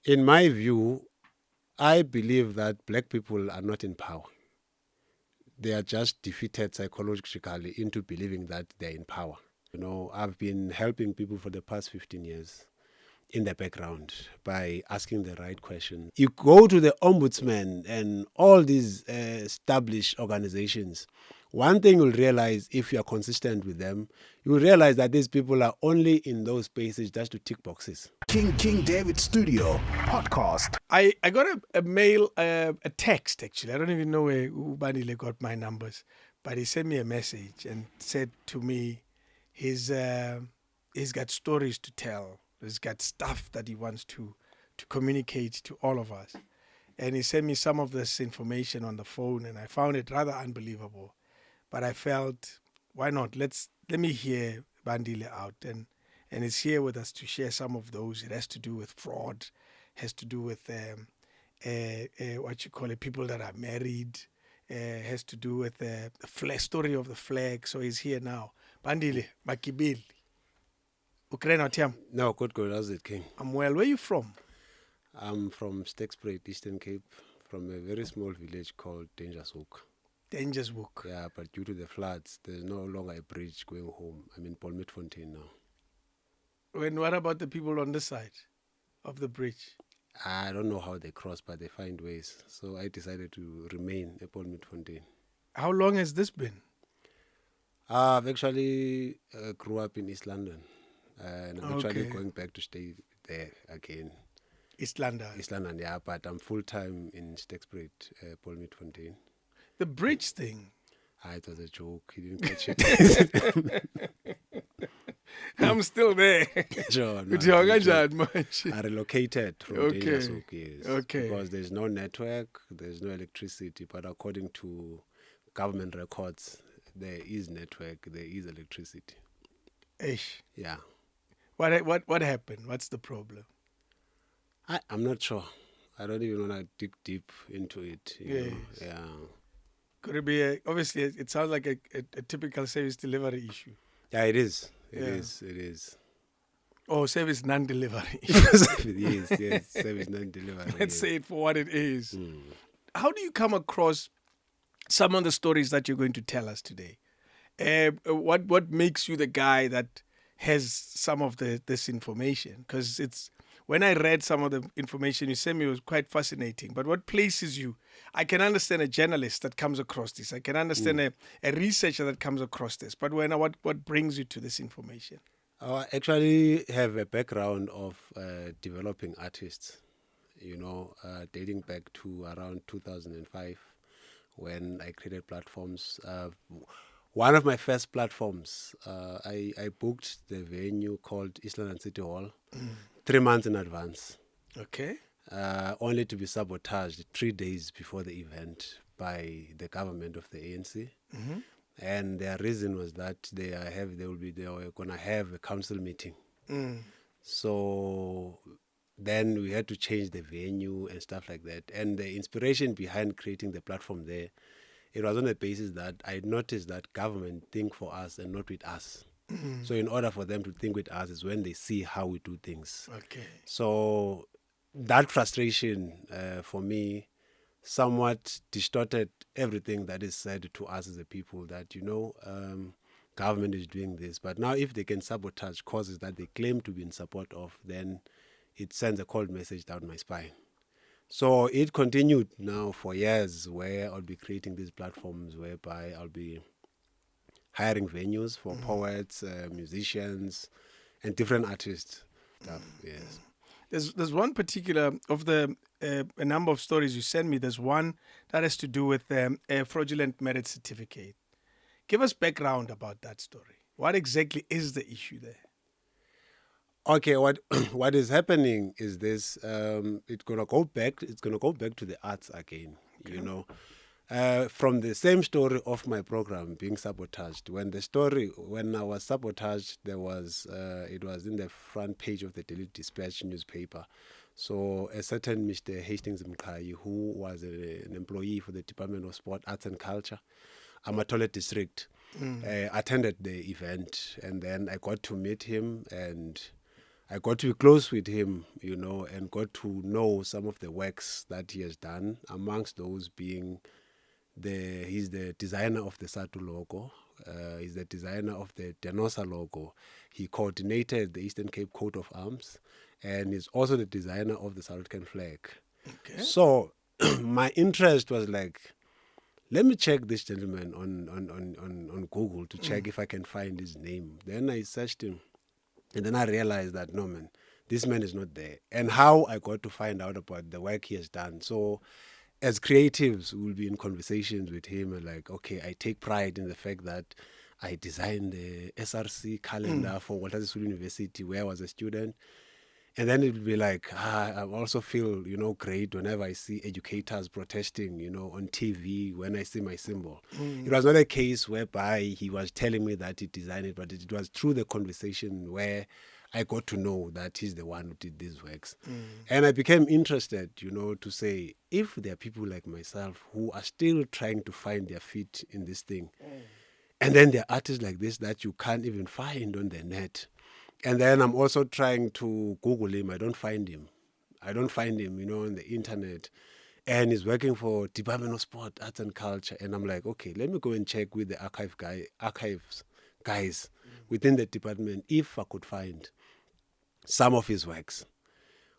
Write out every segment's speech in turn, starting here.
In my view, I believe that black people are not in power. They are just defeated psychologically into believing that they're in power. I've been helping people for the past 15 years in the background by asking the right question. You go to the ombudsman and all these established organizations. One thing you'll realize if you are consistent with them, you'll realize that these people are only in those spaces just to tick boxes. King David Studio podcast. I got a mail, a text actually. I don't even know where Bandile got my numbers, but he sent me a message and said to me, he's got stories to tell. He's got stuff that he wants to communicate to all of us. And he sent me some of this information on the phone, and I found it rather unbelievable. But I felt, why not? Let me hear Bandile out, and it's here with us to share some of those. It has to do with fraud, has to do with what you call it, people that are married, has to do with the story of the flag. So he's here now. Bandile, Magibili. Ukraine or Tiam? No, good. How's it, King? I'm well. Where are you from? I'm from Stegspruit, Eastern Cape, from a very small village called Dangershoek. Dangershoek. Yeah, but due to the floods, there's no longer a bridge going home. I'm in Polmitfontein now. What about the people on this side of the bridge? I don't know how they cross, but they find ways. So I decided to remain at Polmitfontein. How long has this been? I've actually grew up in East London. And I'm actually going back to stay there again. East London. East London, yeah, but I'm full-time in Stegspruit, Polmitfontein. The bridge thing. It was a joke. He didn't catch it. I'm still there. Sure, I relocated from Dangershoek, yes. Okay. Because there's no network, there's no electricity, but according to government records, there is network, there is electricity. Ish. Yeah. What happened? What's the problem? I'm not sure. I don't even want to dig deep into it. You know? Yeah. Could it be obviously it sounds like a typical service delivery issue. Yeah, it is. It is. Oh, service non-delivery. yes, service non-delivery. Let's say it for what it is. How do you come across some of the stories that you're going to tell us today? What makes you the guy that has some of this information? Because when I read some of the information you sent me, it was quite fascinating. But what places you? I can understand a journalist that comes across this. I can understand a researcher that comes across this. But what brings you to this information? I actually have a background of developing artists, dating back to around 2005 when I created platforms. One of my first platforms, I booked the venue called East London City Hall 3 months in advance. Okay. Only to be sabotaged 3 days before the event by the government of the ANC. Mm-hmm. And their reason was that they were going to have a council meeting. So then we had to change the venue and stuff like that. And the inspiration behind creating the platform there, it was on the basis that I noticed that government think for us and not with us. So in order for them to think with us is when they see how we do things. Okay. So that frustration for me somewhat distorted everything that is said to us as a people that, government is doing this. But now if they can sabotage causes that they claim to be in support of, then it sends a cold message down my spine. So it continued now for years where I'll be creating these platforms whereby I'll be hiring venues for poets, musicians, and different artists. Yes. There's one particular of the a number of stories you sent me. There's one that has to do with a fraudulent marriage certificate. Give us background about that story. What exactly is the issue there? Okay, what is happening is this. It's gonna go back to the arts again. Okay. From the same story of my program being sabotaged. When I was sabotaged, it was in the front page of the Daily Dispatch newspaper. So a certain Mr. Hastings Mkai, who was an employee for the Department of Sport, Arts and Culture, Amatole District, attended the event, and then I got to meet him, and I got to be close with him, and got to know some of the works that he has done, amongst those being he's the designer of the SATU logo. He's the designer of the Denosa logo. He coordinated the Eastern Cape coat of arms, and he's also the designer of the South African flag. Okay. So my interest was like, let me check this gentleman on Google to check if I can find his name. Then I searched him, and then I realized that, no, man, this man is not there. And how I got to find out about the work he has done. So as creatives, we'll be in conversations with him and like, okay, I take pride in the fact that I designed the SRC calendar for Walter Sisulu University where I was a student. And then it would be like, I also feel, great whenever I see educators protesting, on TV, when I see my symbol. It was not a case whereby he was telling me that he designed it, but it was through the conversation where I got to know that he's the one who did these works. And I became interested, to say, if there are people like myself who are still trying to find their feet in this thing, and then there are artists like this that you can't even find on the net. And then I'm also trying to Google him. I don't find him, on the internet. And he's working for Department of Sport, Arts and Culture. And I'm like, okay, let me go and check with the archives guys within the department if I could find some of his works,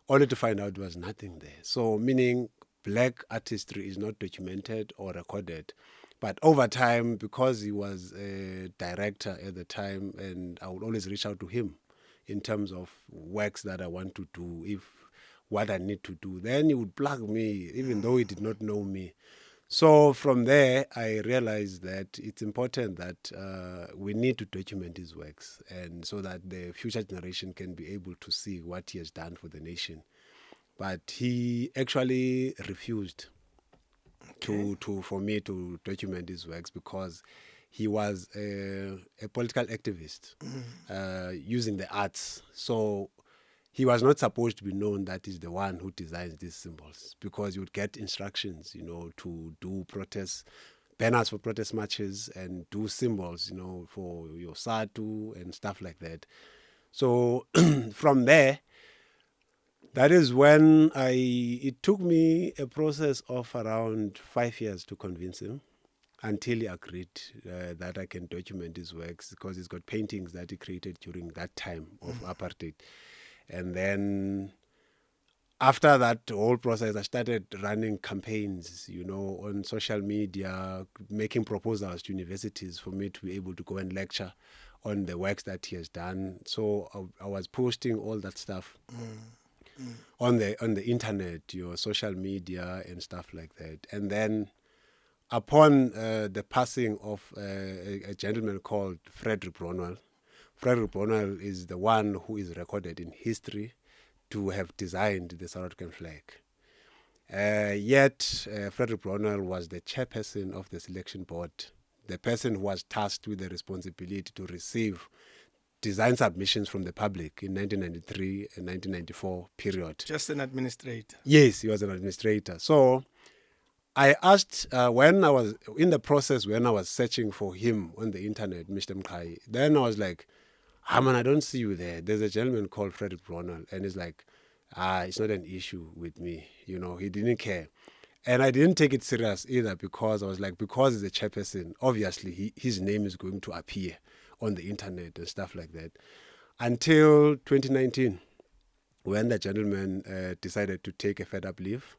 only to find out there was nothing there. So meaning black artistry is not documented or recorded. But over time, because he was a director at the time, and I would always reach out to him in terms of works that I want to do, what I need to do, then he would plug me, even though he did not know me. So from there, I realized that it's important that we need to document his works, and so that the future generation can be able to see what he has done for the nation. But he actually refused for me to document his works because he was a political activist using the arts. So he was not supposed to be known that he's the one who designs these symbols, because you would get instructions, to do protest banners for protest marches and do symbols, for your SATU and stuff like that. So from there, that is when it took me a process of around 5 years to convince him, until he agreed that I can document his works, because he's got paintings that he created during that time of apartheid. And then after that whole process, I started running campaigns, on social media, making proposals to universities for me to be able to go and lecture on the works that he has done. So I was posting all that stuff on the internet, your social media and stuff like that. And then upon the passing of a gentleman called Frederick Bronwell is the one who is recorded in history to have designed the South African flag. Yet Frederick Bronwell was the chairperson of the selection board, the person who was tasked with the responsibility to receive design submissions from the public in 1993 and 1994 period. Just an administrator. Yes, he was an administrator. So I asked, when I was in the process, when I was searching for him on the internet, Mr. Mkai, then I was like, man, I don't see you there. There's a gentleman called Frederick Bronwell. And he's like, it's not an issue with me. He didn't care. And I didn't take it serious either, because I was like, because he's a chairperson, obviously his name is going to appear on the internet and stuff like that. Until 2019, when the gentleman decided to take a fed-up leave,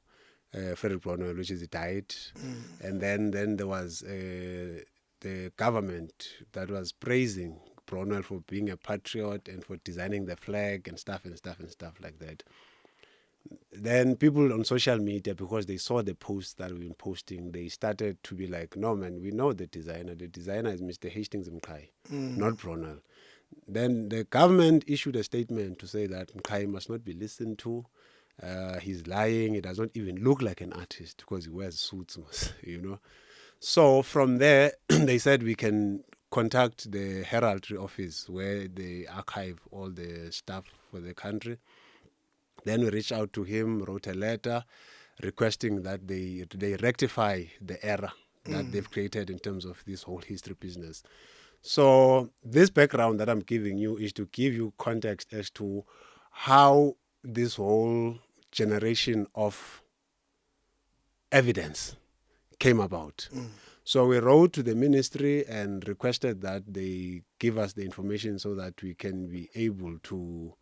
Frederick Bronwell, which is he died. And then there was the government that was praising Bronwell for being a patriot and for designing the flag and stuff like that. Then people on social media, because they saw the posts that we've been posting, they started to be like, no, man, we know the designer. The designer is Mr. Hastings Mkai, not Bronwell. Then the government issued a statement to say that Mkai must not be listened to. He's lying. He does not even look like an artist because he wears suits, So from there, they said we can contact the heraldry office where they archive all the stuff for the country. Then we reached out to him, wrote a letter requesting that they rectify the error that they've created in terms of this whole history business. So this background that I'm giving you is to give you context as to how this whole generation of evidence came about. So we wrote to the ministry and requested that they give us the information so that we can be able to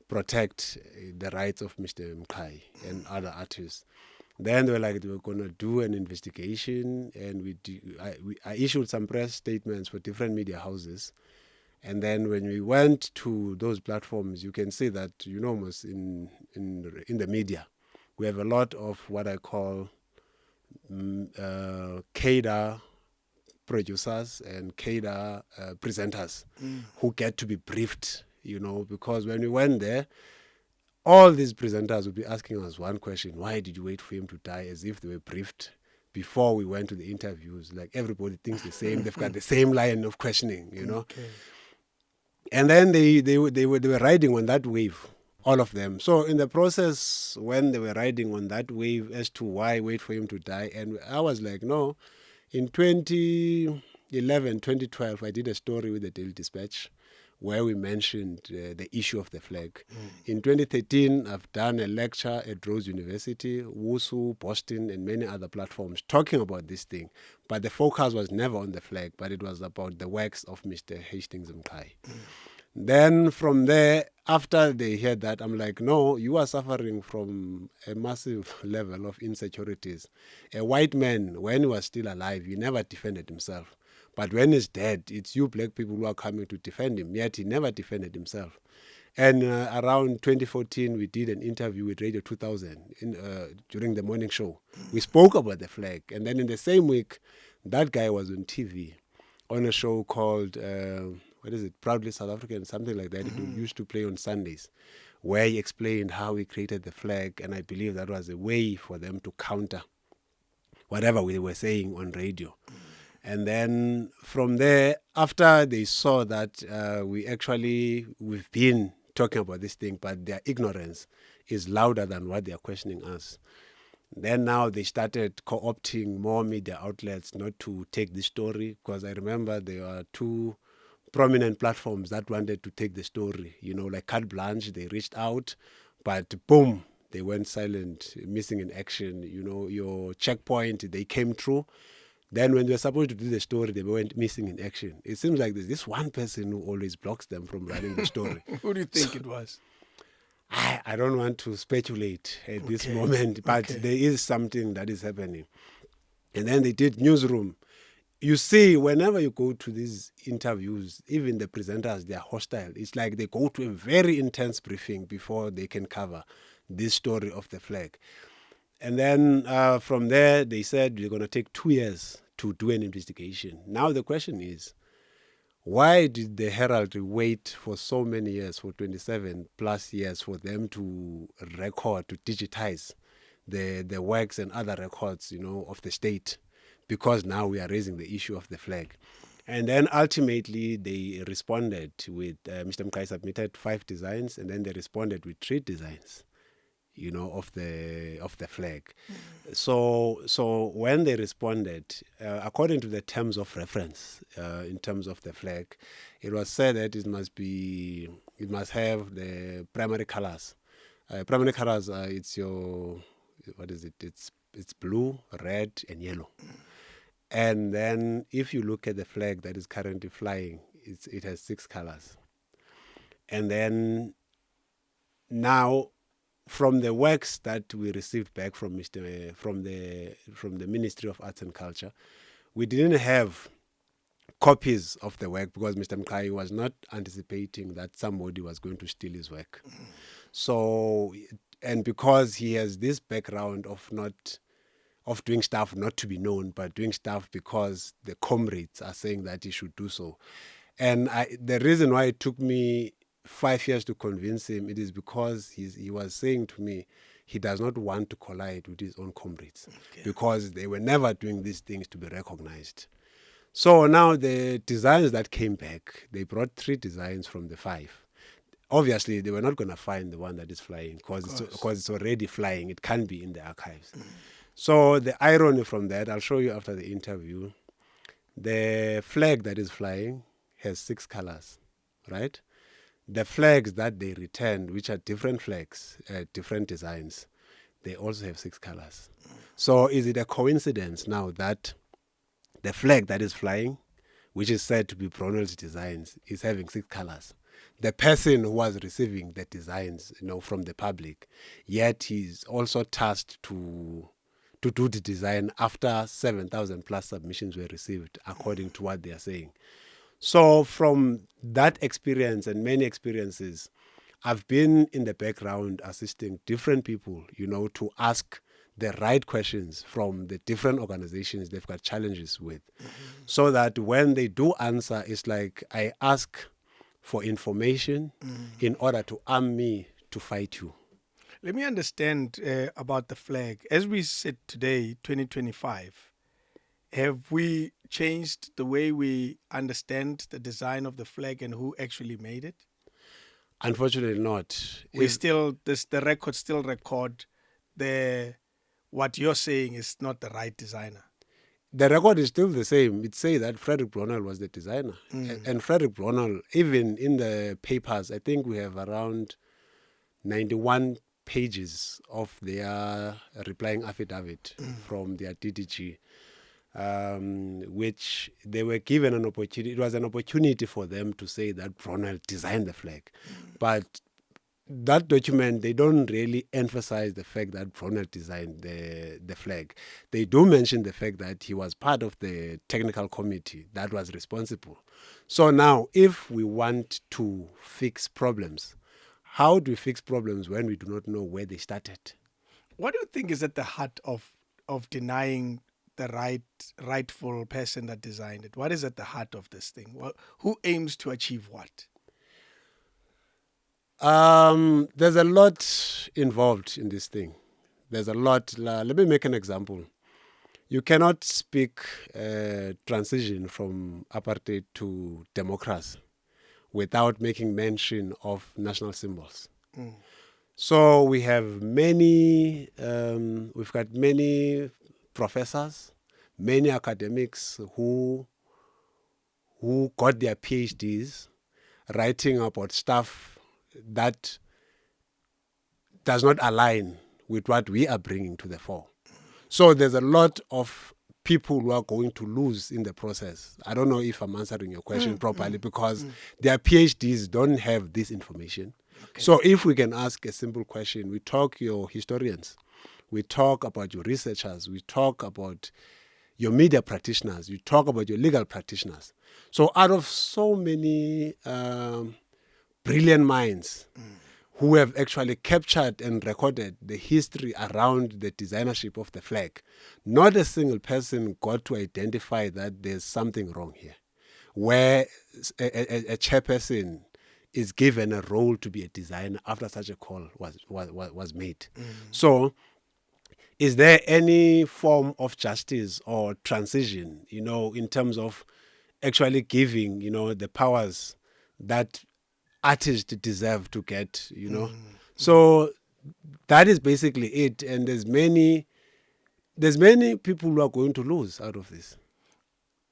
protect the rights of Mr. Mkai and other artists. Then they were like, they were going to do an investigation, and I issued some press statements for different media houses. And then when we went to those platforms, you can see that, almost in the media, we have a lot of what I call cadre producers and cadre presenters who get to be briefed, because when we went there, all these presenters would be asking us one question: why did you wait for him to die? As if they were briefed before we went to the interviews. Like, everybody thinks the same. They've got the same line of questioning, Okay. And then they were riding on that wave, all of them. So in the process, when they were riding on that wave as to why wait for him to die, and I was like, no. In 2011, 2012, I did a story with the Daily Dispatch where we mentioned the issue of the flag. In 2013, I've done a lecture at Rose University, WUSU, Boston, and many other platforms talking about this thing. But the focus was never on the flag, but it was about the works of Mr. Hastings Mkai. Then from there, after they heard that, I'm like, no, you are suffering from a massive level of insecurities. A white man, when he was still alive, he never defended himself. But when he's dead, it's you black people who are coming to defend him, yet he never defended himself. And around 2014, we did an interview with Radio 2000 during the morning show. We spoke about the flag. And then in the same week, that guy was on TV on a show called... Proudly South African, something like that. It used to play on Sundays, where he explained how he created the flag, and I believe that was a way for them to counter whatever we were saying on radio. And then from there, after they saw that we've been talking about this thing, but their ignorance is louder than what they are questioning us. Then now they started co-opting more media outlets not to take this story, because I remember there are two prominent platforms that wanted to take the story, like Carte Blanche. They reached out, but boom, they went silent, missing in action. Your checkpoint, they came through. Then when they were supposed to do the story, they went missing in action. It seems like there's this one person who always blocks them from running the story. Who do you think it was? I don't want to speculate at this moment, but there is something that is happening. And then they did Newsroom. You see, whenever you go to these interviews, even the presenters, they are hostile. It's like they go to a very intense briefing before they can cover this story of the flag. And then from there, they said they're going to take 2 years to do an investigation. Now the question is, why did the Herald wait for so many years, for 27 plus years, for them to record, to digitize the works and other records, of the state? Because now we are raising the issue of the flag. And then ultimately they responded with, Mr. Mkai submitted 5 designs, and then they responded with 3 designs, of the flag. So when they responded, according to the terms of reference, in terms of the flag, it was said that it must have the primary colors. Primary colors, it's blue, red, and yellow. And then if you look at the flag that is currently flying, it has 6 colors. And then now, from the works that we received back from the Ministry of Arts and Culture, we didn't have copies of the work because Mr. Mkai was not anticipating that somebody was going to steal his work. So, and because he has this background of doing stuff not to be known, but doing stuff because the comrades are saying that he should do so. And the reason why it took me 5 years to convince him, it is because he was saying to me he does not want to collide with his own comrades, because they were never doing these things to be recognized. So now the designs that came back, they brought 3 designs from the 5. Obviously, they were not going to find the one that is flying because it's already flying. It can't be in the archives. So the irony from that, I'll show you after the interview. The flag that is flying has 6 colors, right? the flags that they returned, which are different flags, different designs, they also have 6 colors. So is it a coincidence now that the flag that is flying, which is said to be Brunel's designs, is having 6 colors? The person who was receiving the designs, from the public, yet he's also tasked to do the design after 7,000 plus submissions were received, according to what they are saying. So from that experience and many experiences, I've been in the background assisting different people, to ask the right questions from the different organizations they've got challenges with. So that when they do answer, it's like I ask for information in order to arm me to fight you. Let me understand about the flag. As we sit today, 2025, have we changed the way we understand the design of the flag and who actually made it? Unfortunately not. The records still record what you're saying is not the right designer. The record is still the same. It says that Frederick Brunel was the designer. And Frederick Brunel, even in the papers, I think we have around 91 pages of their replying affidavit from their DDG, which they were given an opportunity. It was an opportunity for them to say that Brunel designed the flag. But that document, they don't really emphasize the fact that Brunel designed the flag. They do mention the fact that he was part of the technical committee that was responsible. So now, if we want to fix problems, how do we fix problems when we do not know where they started? What do you think is at the heart of denying the rightful person that designed it? What is at the heart of this thing? Who aims to achieve what? There's a lot involved in this thing. There's a lot. Let me make an example. You cannot speak transition from apartheid to democracy without making mention of national symbols. So we have we've got many professors, many academics who got their PhDs writing about stuff that does not align with what we are bringing to the fore. So there's a lot of people who are going to lose in the process. I don't know if I'm answering your question properly because their PhDs don't have this information. Okay. So if we can ask a simple question, we talk your historians, we talk about your researchers, we talk about your media practitioners, we talk about your legal practitioners. So out of so many brilliant minds who have actually captured and recorded the history around the designership of the flag, not a single person got to identify that there's something wrong here, where a chairperson is given a role to be a designer after such a call was made. So is there any form of justice or transition, in terms of actually giving, the powers that artists deserve to get, So that is basically it. And there's many people who are going to lose out of this.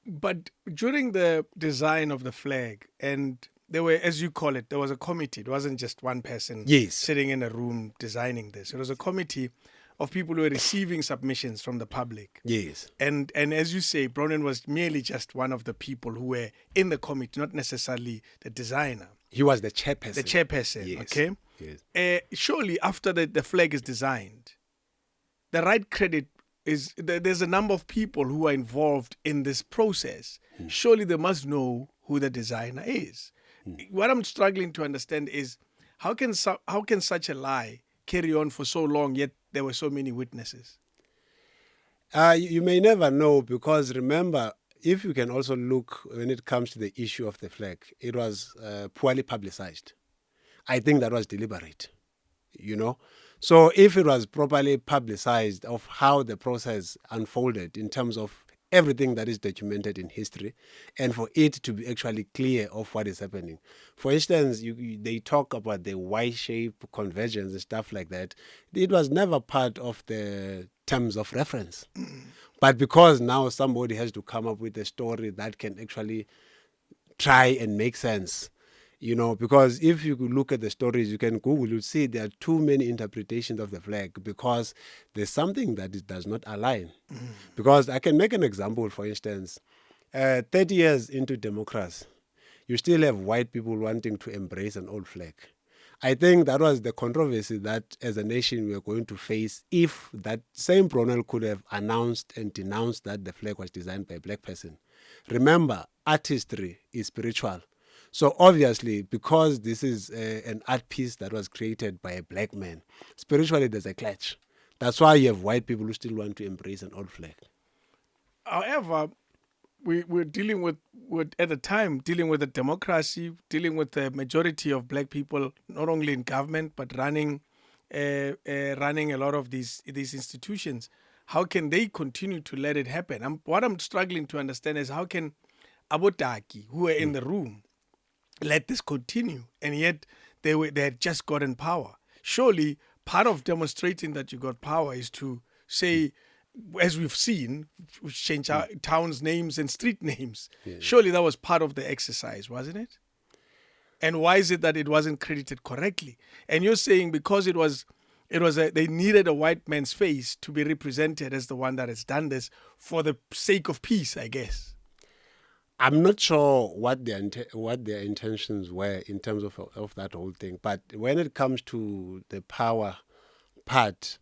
But during the design of the flag, and there were, as you call it, there was a committee. It wasn't just one person sitting in a room designing this. It was a committee of people who were receiving submissions from the public. Yes. And as you say, Brunel was merely just one of the people who were in the committee, not necessarily the designer. He was the chairperson. The chairperson, yes. Okay? Yes. Surely after the flag is designed, the right credit is, there's a number of people who are involved in this process. Surely they must know who the designer is. What I'm struggling to understand is how can such a lie carry on for so long, yet there were so many witnesses? You may never know, because remember, if you can also look when it comes to the issue of the flag, it was poorly publicized. I think that was deliberate, So if it was properly publicized of how the process unfolded in terms of everything that is documented in history, and for it to be actually clear of what is happening. For instance, they talk about the Y-shape convergence and stuff like that. It was never part of the terms of reference. But because now somebody has to come up with a story that can actually try and make sense, You know, because if you could look at the stories, you can Google, you'll see there are too many interpretations of the flag because there's something that it does not align. Because I can make an example, for instance, 30 years into democracy, you still have white people wanting to embrace an old flag. I think that was the controversy that as a nation we are going to face if that same Brunel could have announced and denounced that the flag was designed by a black person. Remember, artistry is spiritual. So obviously, because this is an art piece that was created by a black man, spiritually there's a clash. That's why you have white people who still want to embrace an old flag. However, we're dealing with at the time dealing with a democracy, dealing with the majority of black people, not only in government but running a lot of these institutions. How can they continue to let it happen? What I'm struggling to understand is how can Abotaki, who were in the room, let this continue, and yet they had just gotten power. Surely part of demonstrating that you got power is to say, as we've seen, change our towns' names and street names. Yeah. Surely that was part of the exercise, wasn't it? And why is it that it wasn't credited correctly? And you're saying because they needed a white man's face to be represented as the one that has done this for the sake of peace, I guess. I'm not sure what their intentions were in terms of that whole thing. But when it comes to the power part,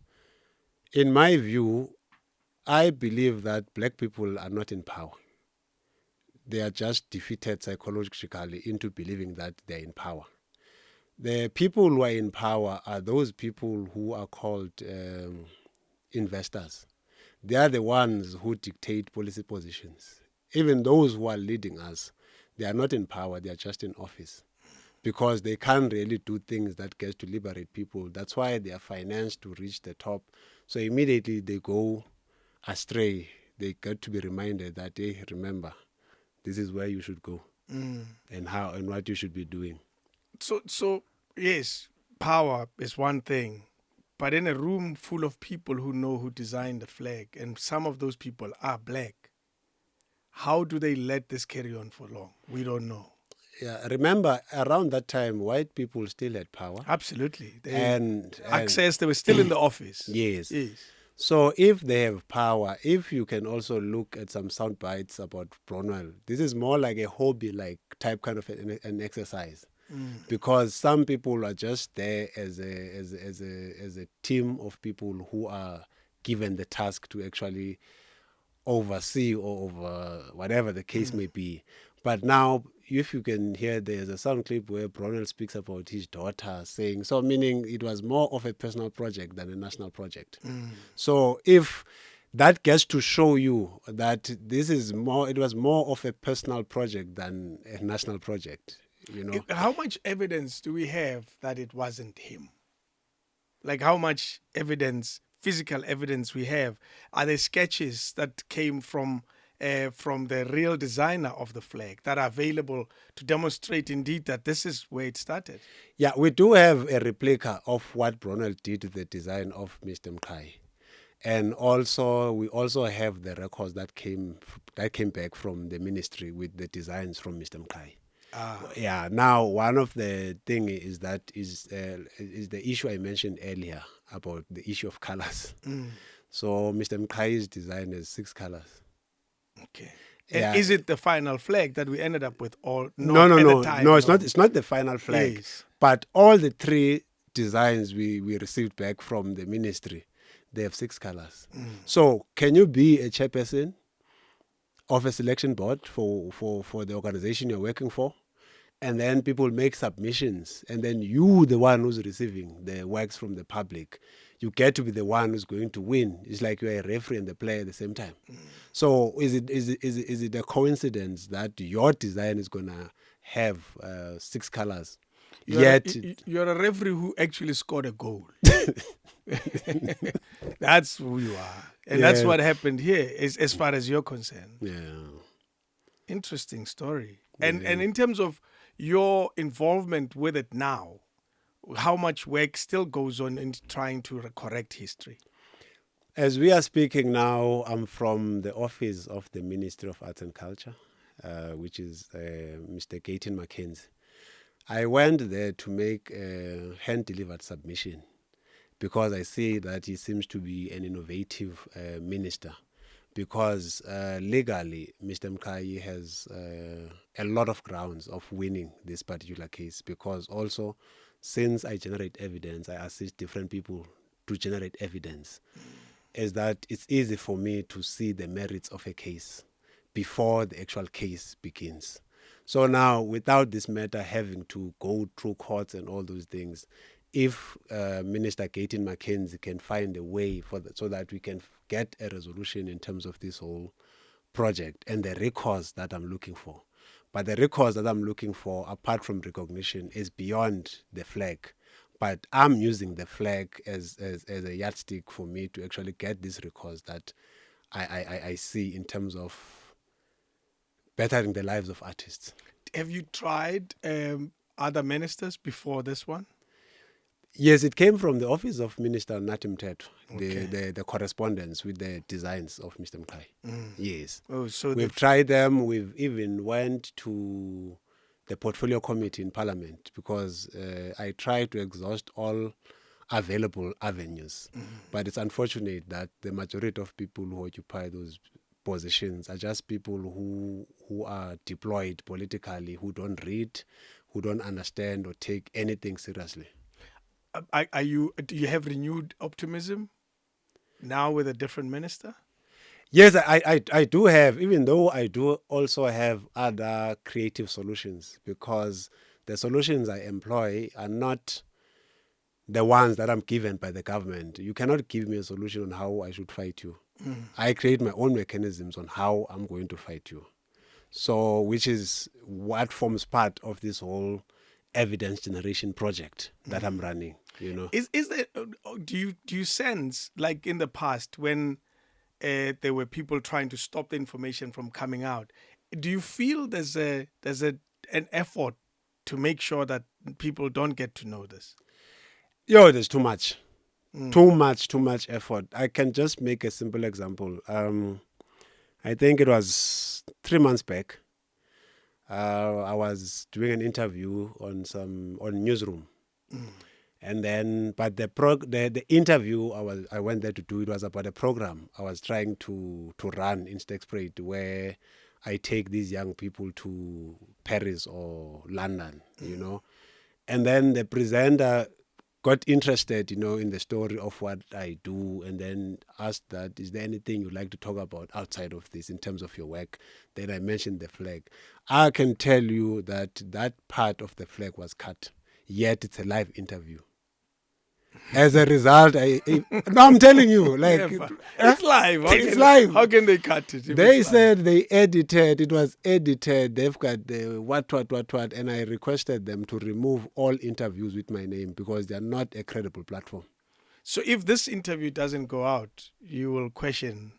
in my view, I believe that black people are not in power. They are just defeated psychologically into believing that they're in power. The people who are in power are those people who are called investors. They are the ones who dictate policy positions. Even those who are leading us, they are not in power, they are just in office. Because they can't really do things that get to liberate people. That's why they are financed to reach the top. So immediately they go astray. They get to be reminded that, hey, remember, this is where you should go and how and what you should be doing. So yes, power is one thing. But in a room full of people who know who designed the flag, and some of those people are black, how do they let this carry on for long? We don't know. Yeah, remember, around that time, white people still had power. Absolutely. And access, they were still in the office. Yes. So if they have power, if you can also look at some sound bites about Bronwell, this is more like a hobby-like type kind of an exercise. Because some people are just there as a team of people who are given the task to actually oversee or over whatever the case may be. But now, if you can hear, there's a sound clip where Bronwell speaks about his daughter saying, so meaning it was more of a personal project than a national project. So if that gets to show you that it was more of a personal project than a national project. You know, how much evidence do we have that it wasn't him? Like how much evidence, physical evidence we have? Are there sketches that came from the real designer of the flag that are available to demonstrate indeed that this is where it started? Yeah, we do have a replica of what Bronwell did to the design of Mr. Mkai. And also, we also have the records that came back from the ministry with the designs from Mr. Mkai. Yeah. Now, one of the thing is that is the issue I mentioned earlier about the issue of colors. So, Mr. Mkai's design is 6 colors. Okay. And is it the final flag that we ended up with, or no? It's not. It's not the final flag. Yes. But all the 3 designs we received back from the ministry, they have 6 colors. So, can you be a chairperson of a selection board for the organization you're working for? And then people make submissions, and then you, the one who's receiving the works from the public, you get to be the one who's going to win. It's like you're a referee and the player at the same time. So is it a coincidence that your design is gonna have 6 colors? You're a referee who actually scored a goal. That's who you are, and that's what happened here, as far as you're concerned. Yeah. Interesting story. And in terms of your involvement with it now, how much work still goes on in trying to correct history? As we are speaking now, I'm from the office of the Ministry of Arts and Culture, which is Mr. Gayton Mackenzie. I went there to make a hand-delivered submission because I see that he seems to be an innovative minister. Because legally, Mr. Mkai has a lot of grounds of winning this particular case. Because also, since I generate evidence, I assist different people to generate evidence. Is that it's easy for me to see the merits of a case before the actual case begins. So now, without this matter having to go through courts and all those things, if Minister Gayton Mackenzie can find a way for that, so that we can get a resolution in terms of this whole project and the recourse that I'm looking for. But the recourse that I'm looking for, apart from recognition, is beyond the flag. But I'm using the flag as a yardstick for me to actually get this recourse that I see in terms of bettering the lives of artists. Have you tried other ministers before this one? Yes, it came from the office of Minister Natim Teto, Okay. the correspondence with the designs of Mr. Mkai. Yes. Oh, so We've tried them. We've even went to the portfolio committee in Parliament because I tried to exhaust all available avenues. But it's unfortunate that the majority of people who occupy those positions are just people who are deployed politically, who don't read, who don't understand or take anything seriously. do you have renewed optimism now with a different minister? Yes, I do have, even though I do also have other creative solutions, because the solutions I employ are not the ones that I'm given by the government. You cannot give me a solution on how I should fight you. I create my own mechanisms on how I'm going to fight you. So, which is what forms part of this whole evidence generation project that I'm running, you know. Is there? Do you sense, like in the past when there were people trying to stop the information from coming out, do you feel there's an effort to make sure that people don't get to know this? There's too much. Too much effort. I can just make a simple example. I think it was 3 months back. I was doing an interview on Newsroom, and then the interview I went there to do, it was about a program I was trying to run in Stakesprate, where I take these young people to Paris or London, you know, and then the presenter got interested, in the story of what I do, and then asked that, is there anything you'd like to talk about outside of this in terms of your work? Then I mentioned the flag. I can tell you that part of the flag was cut, yet it's a live interview. As a result, no, I'm telling you, like, it's live. It's live. How can they cut it? They said they edited. It was edited. They've got the what, and I requested them to remove all interviews with my name because they are not a credible platform. So if this interview doesn't go out, you will question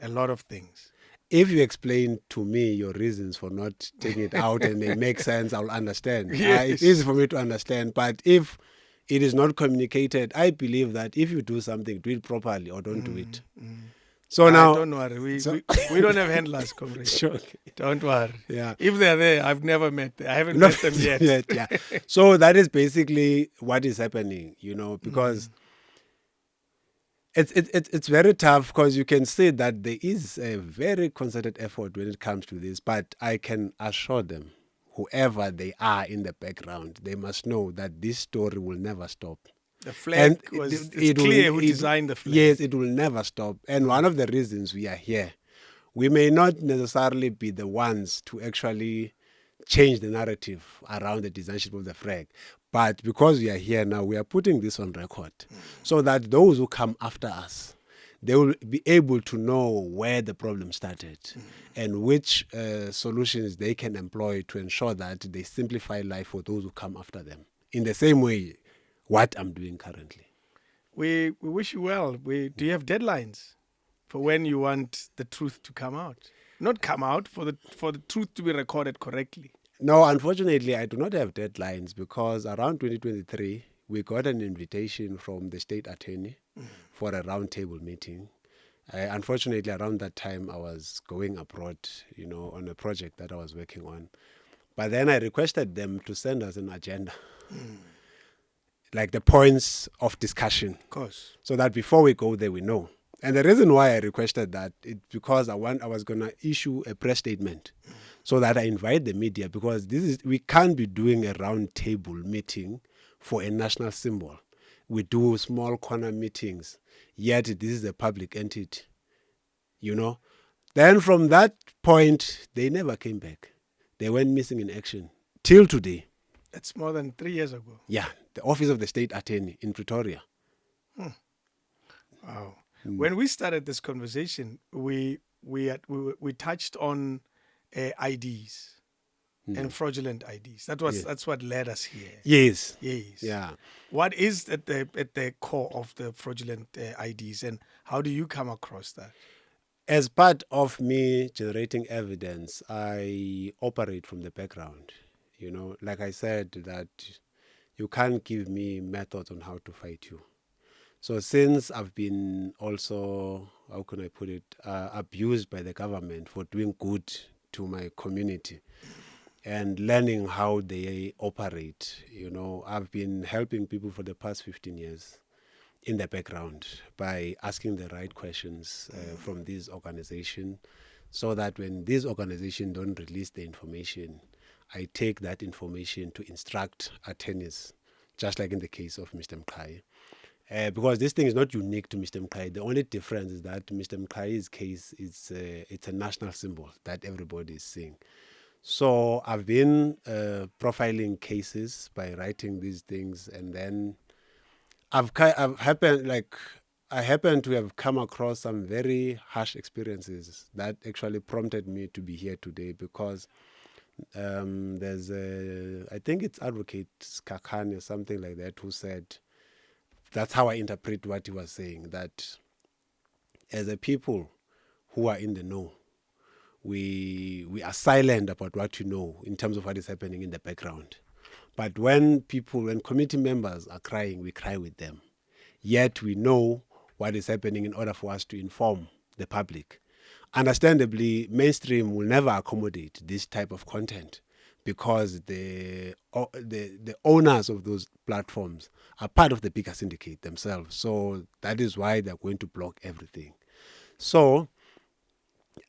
a lot of things. If you explain to me your reasons for not taking it out and they make sense, I'll understand. Yes. It's easy for me to understand. But if it is not communicated, I believe that if you do something, do it properly or don't do it. So now, don't worry. We don't have handlers, comrade. Sure. Don't worry. Yeah. If they're there, I've never met them. I haven't met them yet. Yeah. So that is basically what is happening, because it's very tough, because you can see that there is a very concerted effort when it comes to this, but I can assure them, whoever they are in the background, they must know that this story will never stop. The flag it's clear who designed the flag. Yes, it will never stop. And one of the reasons we are here, we may not necessarily be the ones to actually change the narrative around the designship of the flag. But because we are here now, we are putting this on record so that those who come after us, they will be able to know where the problem started and which solutions they can employ to ensure that they simplify life for those who come after them. In the same way, what I'm doing currently. We wish you well. Do you have deadlines for when you want the truth to come out? Not come out, for the truth to be recorded correctly. No, unfortunately, I do not have deadlines, because around 2023, we got an invitation from the state attorney for a roundtable meeting. Unfortunately, around that time, I was going abroad, on a project that I was working on. But then I requested them to send us an agenda, like the points of discussion, Of course. so that before we go there, we know. And the reason why I requested that is because I was going to issue a press statement so that I invite the media, because we can't be doing a round table meeting for a national symbol. We do small corner meetings, yet this is a public entity, you know. Then from that point, they never came back. They went missing in action till today. That's more than 3 years ago. Yeah, the Office of the State Attorney in Pretoria. Wow. When we started this conversation, we touched on IDs and fraudulent IDs. That's what led us here. Yes. Yes. Yeah. What is at the core of the fraudulent IDs, and how do you come across that? As part of me generating evidence, I operate from the background. You know, like I said, that you can't give me methods on how to fight you. So since I've been also, how can I put it, abused by the government for doing good to my community and learning how they operate, you know, I've been helping people for the past 15 years in the background by asking the right questions from this organization, so that when this organization don't release the information, I take that information to instruct attorneys, just like in the case of Mr. Mkai. Because this thing is not unique to Mr. Mkai. The only difference is that Mr. Mkai's case is it's a national symbol that everybody is seeing. So I've been profiling cases by writing these things, and then I happen to have come across some very harsh experiences that actually prompted me to be here today, because there's I think it's Advocate Skakani or something like that who said, that's how I interpret what he was saying, that as a people who are in the know, we are silent about what you know in terms of what is happening in the background. But when committee members are crying, we cry with them. Yet we know what is happening in order for us to inform the public. Understandably, mainstream will never accommodate this type of content, because the owners of those platforms are part of the bigger syndicate themselves. So that is why they're going to block everything. So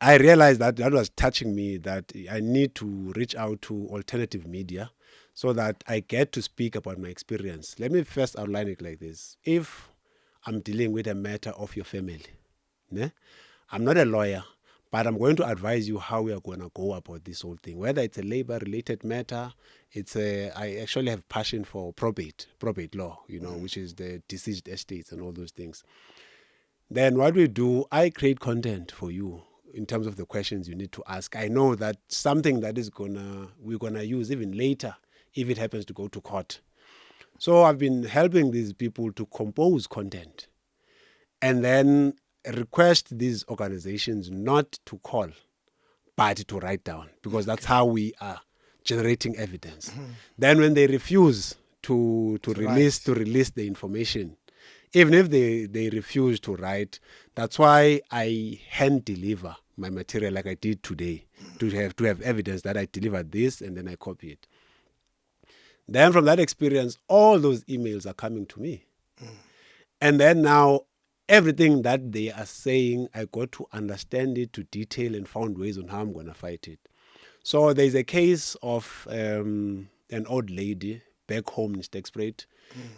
I realized that was touching me, that I need to reach out to alternative media so that I get to speak about my experience. Let me first outline it like this. If I'm dealing with a matter of your family, I'm not a lawyer, but I'm going to advise you how we are going to go about this whole thing. Whether it's a labor-related matter, I actually have passion for probate law, which is the deceased estates and all those things. Then what we do, I create content for you in terms of the questions you need to ask. I know that something that we're gonna use even later if it happens to go to court. So I've been helping these people to compose content, and then request these organizations not to call, but to write down, because that's how we are generating evidence. Then when they refuse to release the information, even if they refuse to write, that's why I hand deliver my material like I did today, to have evidence that I delivered this, and then I copy it. Then from that experience, all those emails are coming to me. And then now everything that they are saying, I got to understand it to detail and found ways on how I'm going to fight it. So there's a case of an old lady back home in Stegspruit.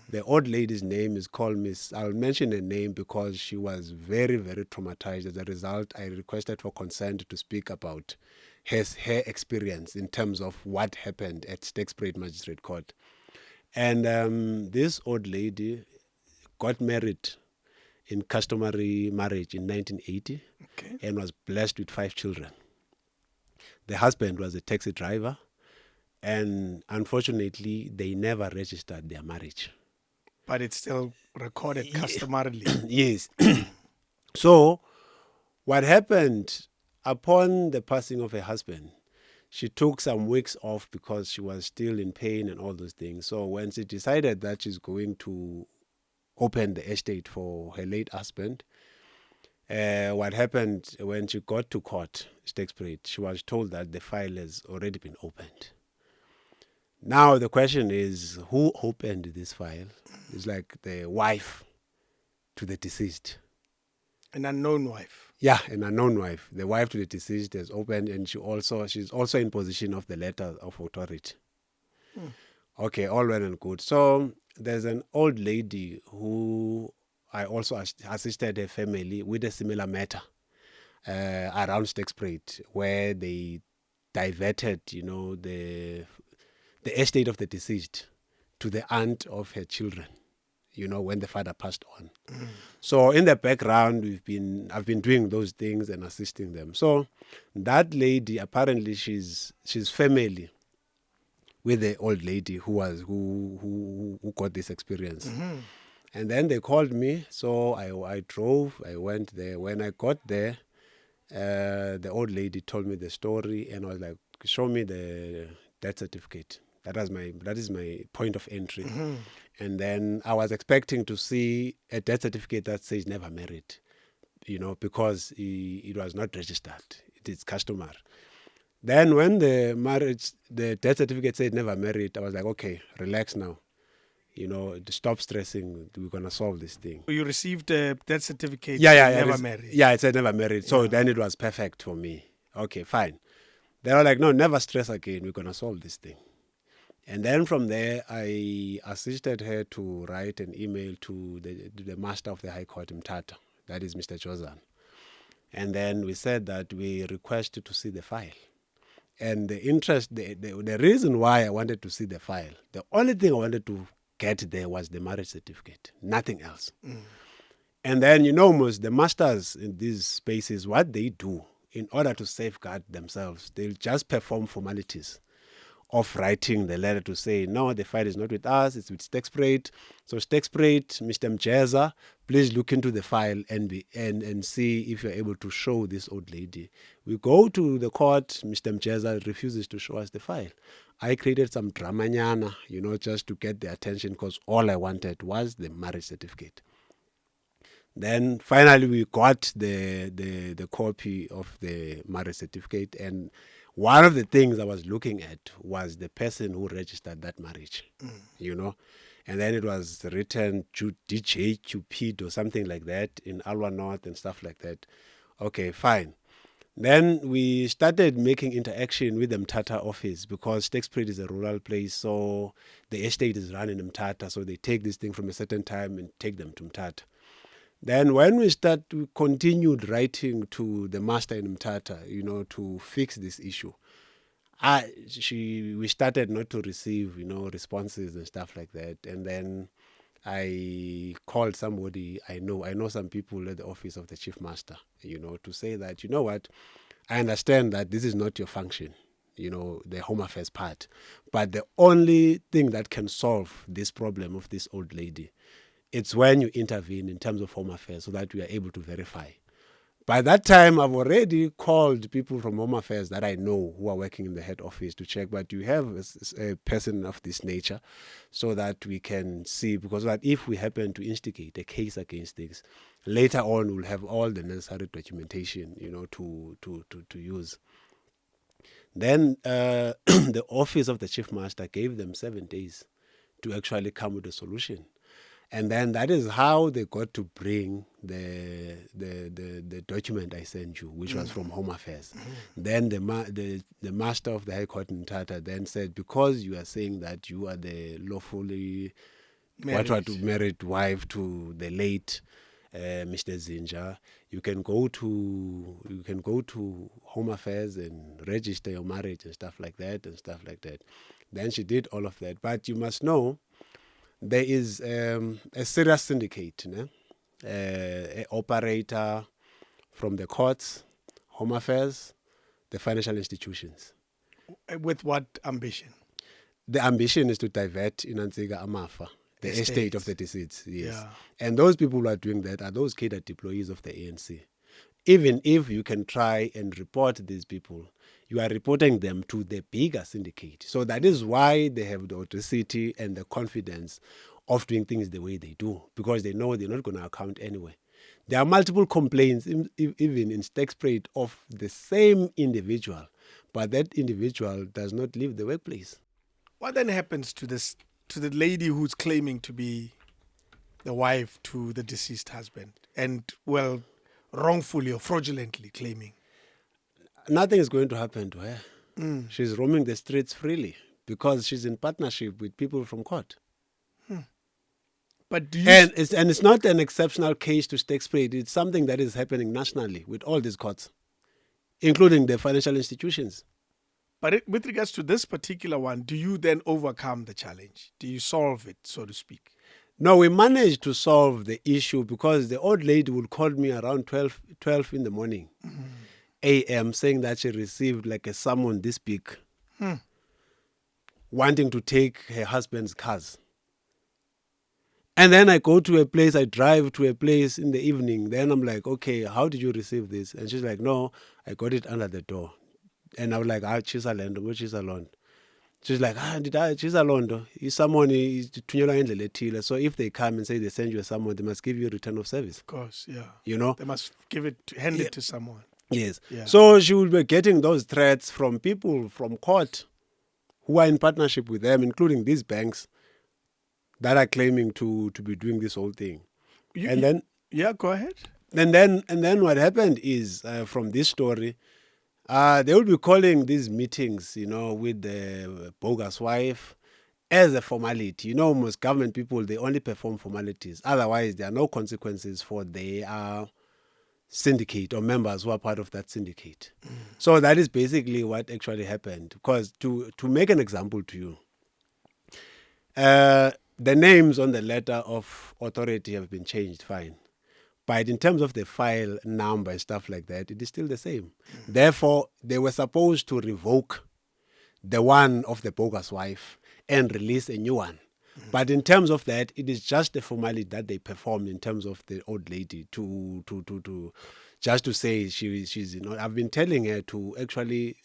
The old lady's name is called Miss. I'll mention her name because she was very, very traumatized. As a result, I requested for consent to speak about her experience in terms of what happened at Stegspruit Magistrate Court. And this old lady got married in customary marriage in 1980, and was blessed with 5 children. The husband was a taxi driver, and unfortunately, they never registered their marriage. But it's still recorded customarily. Yes. So what happened, upon the passing of her husband, she took some weeks off because she was still in pain and all those things. So when she decided that she's going to open the estate for her late husband, what happened when she got to court, Stegspruit, she was told that the file has already been opened. Now the question is, who opened this file? It's like the wife to the deceased. An unknown wife. Yeah, an unknown wife. The wife to the deceased has opened, and she's also in possession of the letter of authority. Okay, all well and good. So there's an old lady who I also assisted her family with a similar matter around Stekspruit, where they diverted, the estate of the deceased to the aunt of her children, when the father passed on. So in the background, I've been doing those things and assisting them. So that lady, apparently she's family with the old lady who got this experience. And then they called me, so I drove, I went there. When I got there, the old lady told me the story, and I was like, show me the death certificate. That is my point of entry. And then I was expecting to see a death certificate that says never married, because it was not registered. It is customary. Then when the death certificate said never married, I was like, okay, relax now. Stop stressing. We're going to solve this thing. You received a death certificate Never married. Yeah, it said never married. So then it was perfect for me. Okay, fine. They were like, no, never stress again. We're going to solve this thing. And then from there, I assisted her to write an email to the Master of the High Court in Mthatha, that is Mr. Jozan. And then we said that we requested to see the file. And the reason why I wanted to see the file, the only thing I wanted to get there was the marriage certificate, nothing else. And then, most the masters in these spaces, what they do in order to safeguard themselves, they'll just perform formalities of writing the letter to say, no, the file is not with us, it's with Stekspruit. So Stekspruit, Mr. Mjeza, please look into the file and see if you're able to show this old lady. We go to the court, Mr. Mjeza refuses to show us the file. I created some dramanyana, just to get the attention, because all I wanted was the marriage certificate. Then finally we got the copy of the marriage certificate, and one of the things I was looking at was the person who registered that marriage, and then it was written DJ Cupid or something like that in Alwa North and stuff like that. Okay, fine. Then we started making interaction with the Mthatha office, because Stekspruit is a rural place, so the estate is run in Mthatha, so they take this thing from a certain time and take them to Mthatha. Then when we continued writing to the master in Mthatha, to fix this issue, we started not to receive, responses and stuff like that. And then I called somebody I know some people at the office of the chief master, to say that, what, I understand that this is not your function, the home affairs part, but the only thing that can solve this problem of this old lady, it's when you intervene in terms of home affairs, so that we are able to verify. By that time, I've already called people from home affairs that I know who are working in the head office to check, but you have a person of this nature, so that we can see, because that if we happen to instigate a case against things, later on we'll have all the necessary documentation, to use. Then the office of the chief master gave them 7 days to actually come with a solution. And then that is how they got to bring the document I sent you, which was from Home Affairs. Then the master of the High Court in Mthatha then said, because you are saying that you are the lawfully married wife to the late Mr. Zinja, you can go to Home Affairs and register your marriage and stuff like that. Then she did all of that. But you must know, there is a serious syndicate, an operator from the courts, Home Affairs, the financial institutions. With what ambition? The ambition is to divert Inanziga Amafa, the estate of the deceased. Yes. Yeah. And those people who are doing that are those cadre employees of the ANC. Even if you can try and report these people, you are reporting them to the bigger syndicate. So that is why they have the audacity and the confidence of doing things the way they do, because they know they're not going to account anyway. There are multiple complaints, even in Stekspruit, of the same individual, but that individual does not leave the workplace. What then happens to the lady who's claiming to be the wife to the deceased husband and, well, wrongfully or fraudulently claiming? Nothing is going to happen to her. She's roaming the streets freely because she's in partnership with people from court. But do you... And it's not an exceptional case to Stakespray. It's something that is happening nationally with all these courts, including the financial institutions. But with regards to this particular one, do you then overcome the challenge? Do you solve it, so to speak? No, we managed to solve the issue because the old lady would call me around 12 in the morning, a.m., saying that she received like a summon this big, wanting to take her husband's cars. And then I go to a place, I drive to a place in the evening. Then I'm like, okay, how did you receive this? And she's like, no, I got it under the door. And I was like, Chisalando, which is alone. She's like, did I Chisalando? Is someone is to. So if they come and say they send you a someone, they must give you a return of service. Of course, yeah. You know? They must hand it to someone. Yes. Yeah. So she will be getting those threats from people from court who are in partnership with them, including these banks that are claiming to be doing this whole thing. Then go ahead. And then what happened is from this story, they will be calling these meetings, with the bogus wife as a formality. Most government people, they only perform formalities. Otherwise, there are no consequences for their syndicate or members who are part of that syndicate. So that is basically what actually happened. Because to make an example to you, the names on the letter of authority have been changed, fine. But in terms of the file number and stuff like that, it is still the same. Therefore, they were supposed to revoke the one of the bogus wife and release a new one. But in terms of that, it is just the formality that they performed in terms of the old lady to just to say she's I've been telling her to actually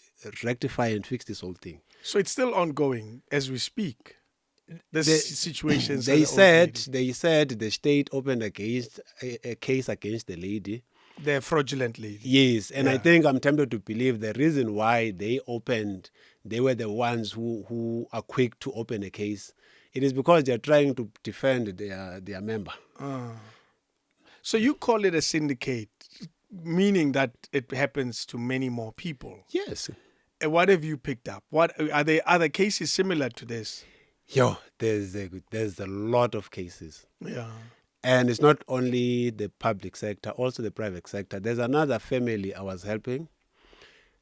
rectify and fix this whole thing. So it's still ongoing as we speak. Situations. They said the state opened a case against the lady. The fraudulent lady. Yes, and I think I'm tempted to believe the reason why they were the ones who are quick to open a case. It is because they're trying to defend their member. So you call it a syndicate, meaning that it happens to many more people. Yes. And what have you picked up? What are there other cases similar to this? There's a lot of cases. Yeah. And it's not only the public sector, also the private sector. There's another family I was helping.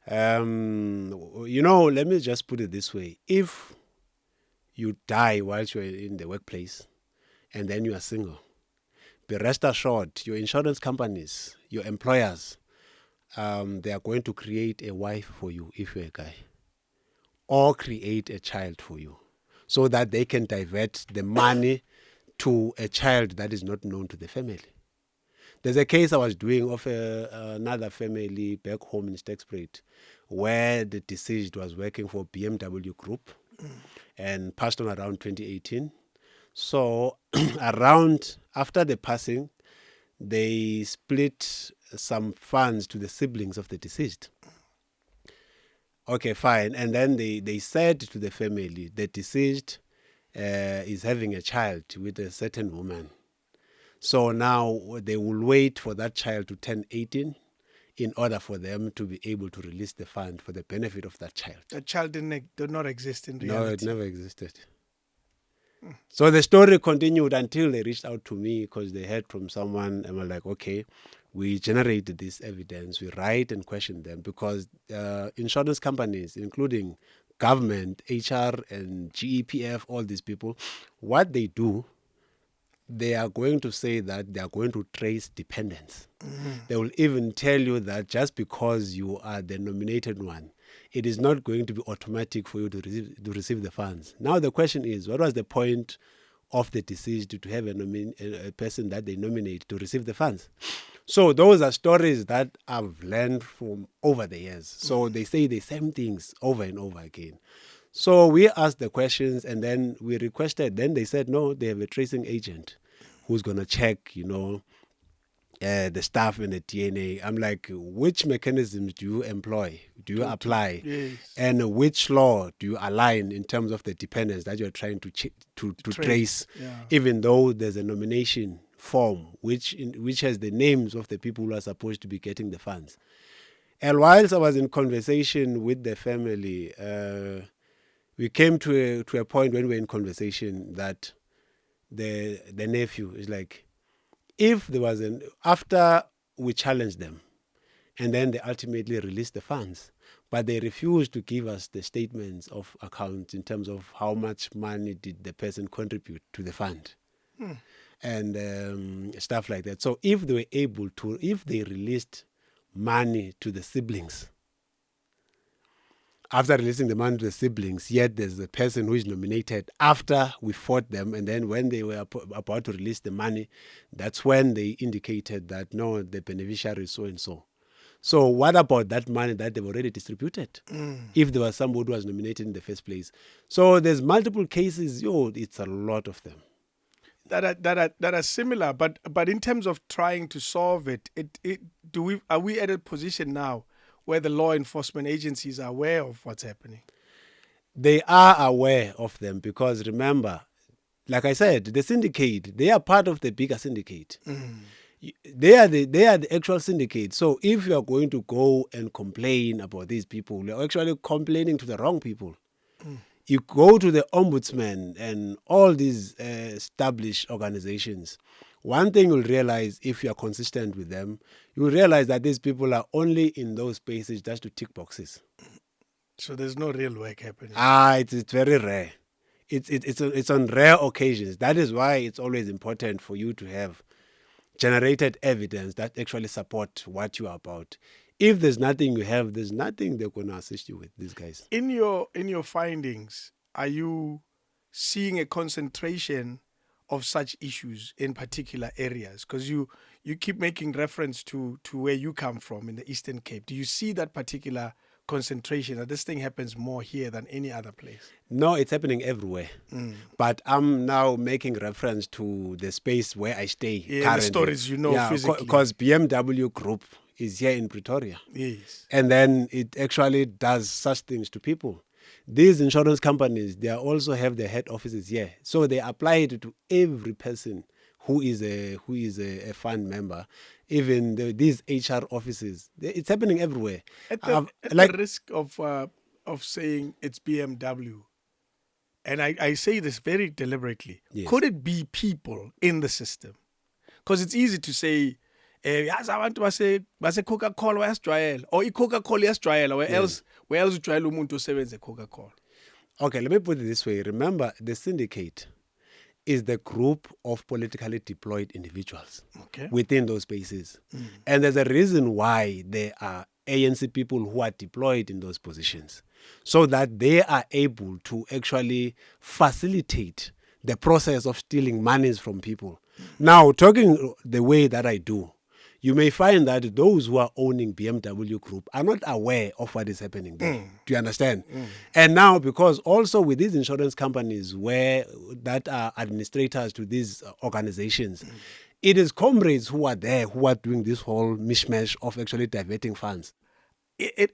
Let me just put it this way. If you die whilst you're in the workplace and then you are single, be rest assured, your insurance companies, your employers, they are going to create a wife for you if you're a guy, or create a child for you, so that they can divert the money to a child that is not known to the family. There's a case I was doing of another family back home in Stakespray, where the deceased was working for BMW Group and passed on around 2018. So after the passing, they split some funds to the siblings of the deceased. Okay, fine. And then they said to the family, the deceased is having a child with a certain woman. So now they will wait for that child to turn 18 in order for them to be able to release the fund for the benefit of that child. That child did not exist in reality. No, it never existed. So the story continued until they reached out to me because they heard from someone and were like, okay, we generated this evidence, we write and question them, because insurance companies, including government, HR and GEPF, all these people, what they do, they are going to say that they are going to trace dependents. They will even tell you that just because you are the nominated one, it is not going to be automatic for you to receive the funds. Now the question is, what was the point of the deceased to have a person that they nominate to receive the funds? So those are stories that I've learned from over the years. So they say the same things over and over again. So we asked the questions and then we requested. Then they said, no, they have a tracing agent who's going to check, the staff and the DNA. I'm like, which mechanisms do you employ? Do you apply? Yes. And which law do you align in terms of the dependence that you're trying to trace? Yeah. Even though there's a nomination form which has the names of the people who are supposed to be getting the funds. And whilst I was in conversation with the family, we came to a point when we were in conversation that the nephew is like, if there was after we challenged them, and then they ultimately released the funds, but they refused to give us the statements of accounts in terms of how much money did the person contribute to the fund. And stuff like that. So if they were able to, if they released money to the siblings, after releasing the money to the siblings, yet there's a person who is nominated after we fought them, and then when they were about to release the money, that's when they indicated that, no, the beneficiary is so-and-so. So what about that money that they've already distributed? If there was somebody who was nominated in the first place. So there's multiple cases, it's a lot of them. That are similar, but in terms of trying to solve it, are we at a position now where the law enforcement agencies are aware of what's happening? They are aware of them because remember, like I said, the syndicate, they are part of the bigger syndicate. They are the actual syndicate. So if you are going to go and complain about these people, you're actually complaining to the wrong people. You go to the ombudsman and all these established organizations. One thing you'll realize if you are consistent with them, you'll realize that these people are only in those spaces just to tick boxes. So there's no real work happening. It's very rare. It's on rare occasions. That is why it's always important for you to have generated evidence that actually support what you are about. If there's nothing you have, there's nothing they're going to assist you with, these guys. In your findings, are you seeing a concentration of such issues in particular areas? Because you keep making reference to where you come from in the Eastern Cape. Do you see that particular concentration, that this thing happens more here than any other place? No, it's happening everywhere. But I'm now making reference to the space where I stay currently. The stories physically. Because BMW Group is here in Pretoria. Yes. And then it actually does such things to people. These insurance companies, they also have their head offices here. So they apply it to every person who is a fund member. Even these HR offices. It's happening everywhere. At the risk of saying it's BMW, and I say this very deliberately, yes. Could it be people in the system? Because it's easy to say, yazi abantu base Coca-Cola bayasijwayela, or i-Coca-Cola iyasijwayela, where else ujwayela umuntu osebenza Coca-Cola. Okay, let me put it this way. Remember, the syndicate is the group of politically deployed individuals within those spaces. And there's a reason why there are ANC people who are deployed in those positions, so that they are able to actually facilitate the process of stealing monies from people. Now, talking the way that I do, you may find that those who are owning BMW Group are not aware of what is happening there. Do you understand? And now, because also with these insurance companies that are administrators to these organizations, it is comrades who are there who are doing this whole mishmash of actually diverting funds.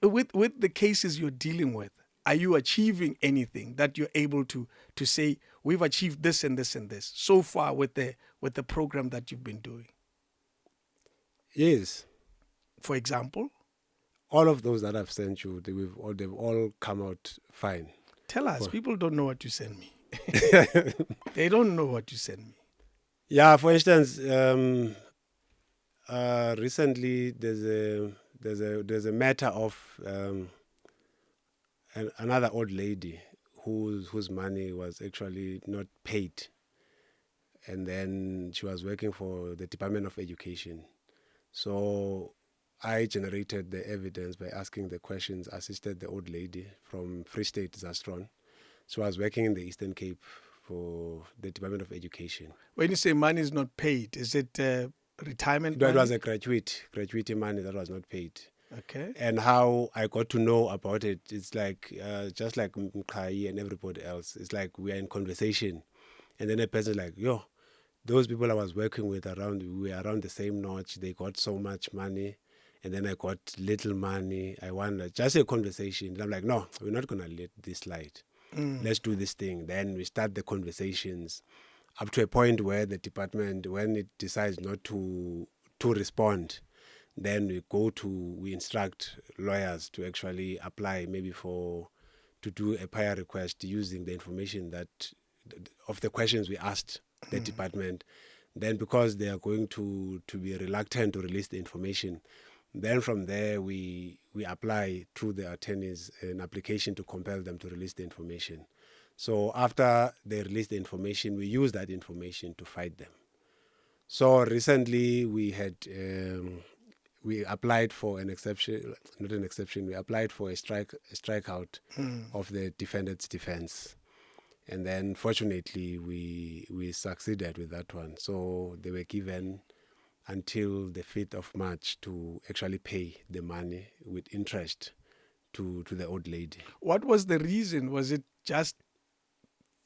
With the cases you're dealing with, are you achieving anything that you're able to say, we've achieved this and this and this so far with the program that you've been doing? Yes. For example? All of those that I've sent you, they've all come out fine. Tell us. People don't know what you send me. They don't know what you send me. Yeah, for instance, recently there's a matter of another old lady whose money was actually not paid, and then she was working for the Department of Education. So I generated the evidence by asking the questions, assisted the old lady from Free State, Zastron. She was working in the Eastern Cape for the Department of Education. When you say money is not paid, is it retirement money? It was a gratuity money that was not paid. Okay. And how I got to know about it, it's like, just like Mkai and everybody else, it's like we are in conversation. And then a person is like, those people I was working with we were around the same notch. They got so much money, and then I got little money. I wanted just a conversation. And I'm like, no, we're not gonna let this slide. Let's do this thing. Then we start the conversations up to a point where the department, when it decides not to respond, then we instruct lawyers to actually apply maybe to do a prior request using the information of the questions we asked the department. Then because they are going to be reluctant to release the information, then from there we apply through the attorneys an application to compel them to release the information. So after they release the information, we use that information to fight them. So recently we had we applied for an exception, not an exception. We applied for a strikeout of the defendant's defense, and then fortunately we succeeded with that one. So they were given until the 5th of March to actually pay the money with interest to the old lady. What was the reason? Was it just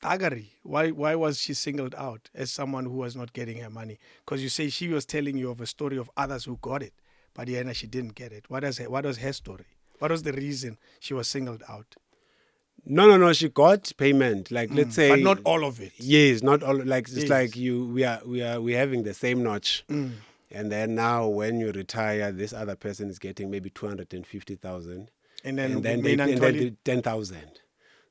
thuggery? Why was she singled out as someone who was not getting her money? Because you say she was telling you of a story of others who got it, but Yana, she didn't get it. What was her story? What was the reason she was singled out? No. She got payment. Like let's say, but not all of it. Yes, not all. Like it's Yes. like we're having the same notch, and then now when you retire, this other person is getting maybe 250,000, And then they 10,000.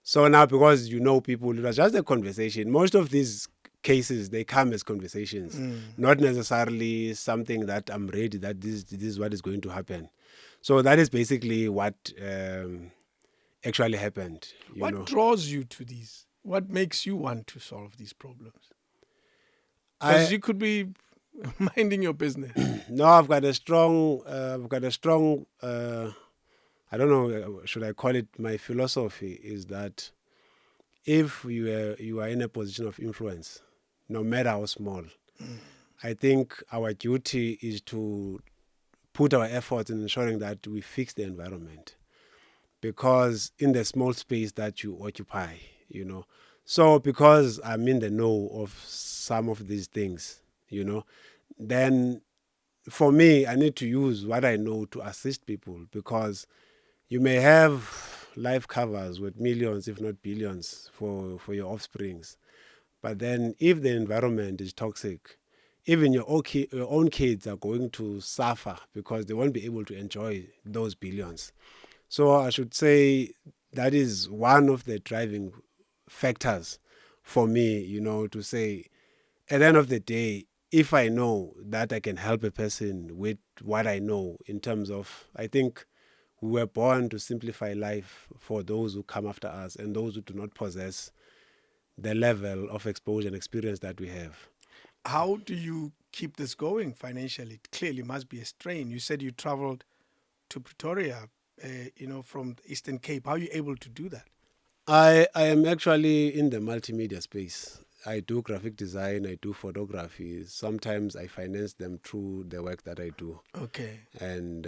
So now because people, it was just a conversation. Most of these cases they come as conversations, not necessarily something that I'm ready that this is what is going to happen. So that is basically what actually happened. What draws you to these? What makes you want to solve these problems? Because you could be minding your business. No, I've got a strong. I don't know. Should I call it my philosophy? Is that if you are in a position of influence, no matter how small, I think our duty is to put our efforts in ensuring that we fix the environment. Because in the small space that you occupy, So because I'm in the know of some of these things, then for me, I need to use what I know to assist people, because you may have life covers with millions, if not billions, for your offsprings. But then if the environment is toxic, even your own kids are going to suffer because they won't be able to enjoy those billions. So I should say that is one of the driving factors for me, to say at the end of the day, if I know that I can help a person with what I know in terms of, I think we were born to simplify life for those who come after us and those who do not possess the level of exposure and experience that we have. How do you keep this going financially? It clearly must be a strain. You said you traveled to Pretoria, from the Eastern Cape. How are you able to do that? I am actually in the multimedia space. I do graphic design, I do photography. Sometimes I finance them through the work that I do. Okay. And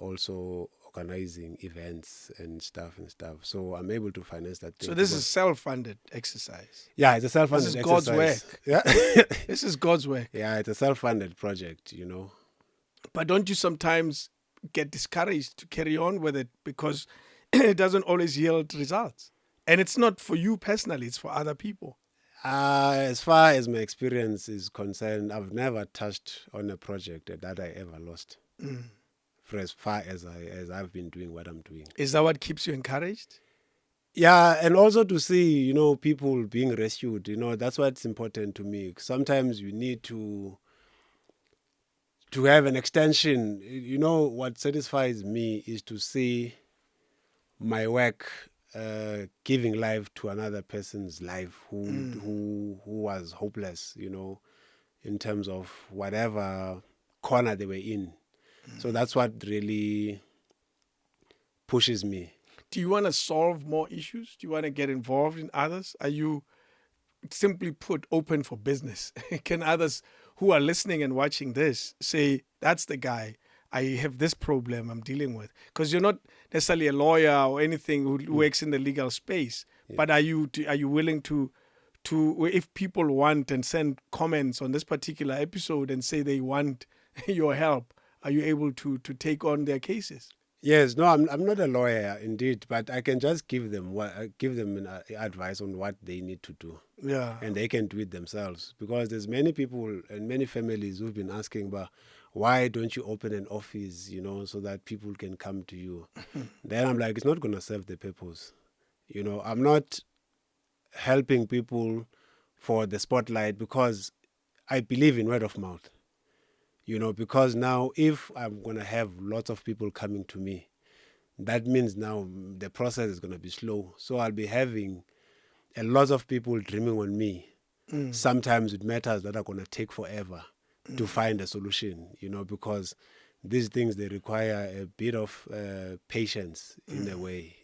also organizing events and stuff. So I'm able to finance that thing. So this is self-funded exercise. Yeah, it's a self-funded exercise. This is God's work. Yeah. This is God's work. Yeah, it's a self-funded project, But don't you sometimes get discouraged to carry on with it because it doesn't always yield results? And it's not for you personally, it's for other people. As far as my experience is concerned, I've never touched on a project that I ever lost. For as far as I've been doing what I'm doing. Is that what keeps you encouraged? Yeah, and also to see, people being rescued, that's what's important to me. Sometimes you need to have an extension. What satisfies me is to see my work giving life to another person's life who was hopeless, in terms of whatever corner they were in. So that's what really pushes me. Do you want to solve more issues? Do you want to get involved in others? Are you, simply put, open for business? Can others who are listening and watching this say, that's the guy, I have this problem I'm dealing with? Because you're not necessarily a lawyer or anything who works in the legal space, but are you willing to to, if people want and send comments on this particular episode and say they want your help, are you able to take on their cases? Yes, no, I'm not a lawyer indeed, but I can just give them advice on what they need to do. Yeah. And they can do it themselves, because there's many people and many families who've been asking, but why don't you open an office, so that people can come to you? Then I'm like, it's not going to serve the purpose. I'm not helping people for the spotlight, because I believe in word of mouth. Because now if I'm going to have lots of people coming to me, that means now the process is going to be slow. So I'll be having a lot of people dreaming on me, sometimes with matters that are going to take forever to find a solution, because these things, they require a bit of patience in a way,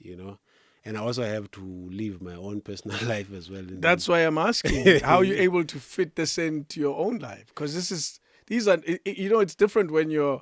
And I also have to live my own personal life as well. That's why I'm asking, how are you able to fit this into your own life? Because these are, it's different when you're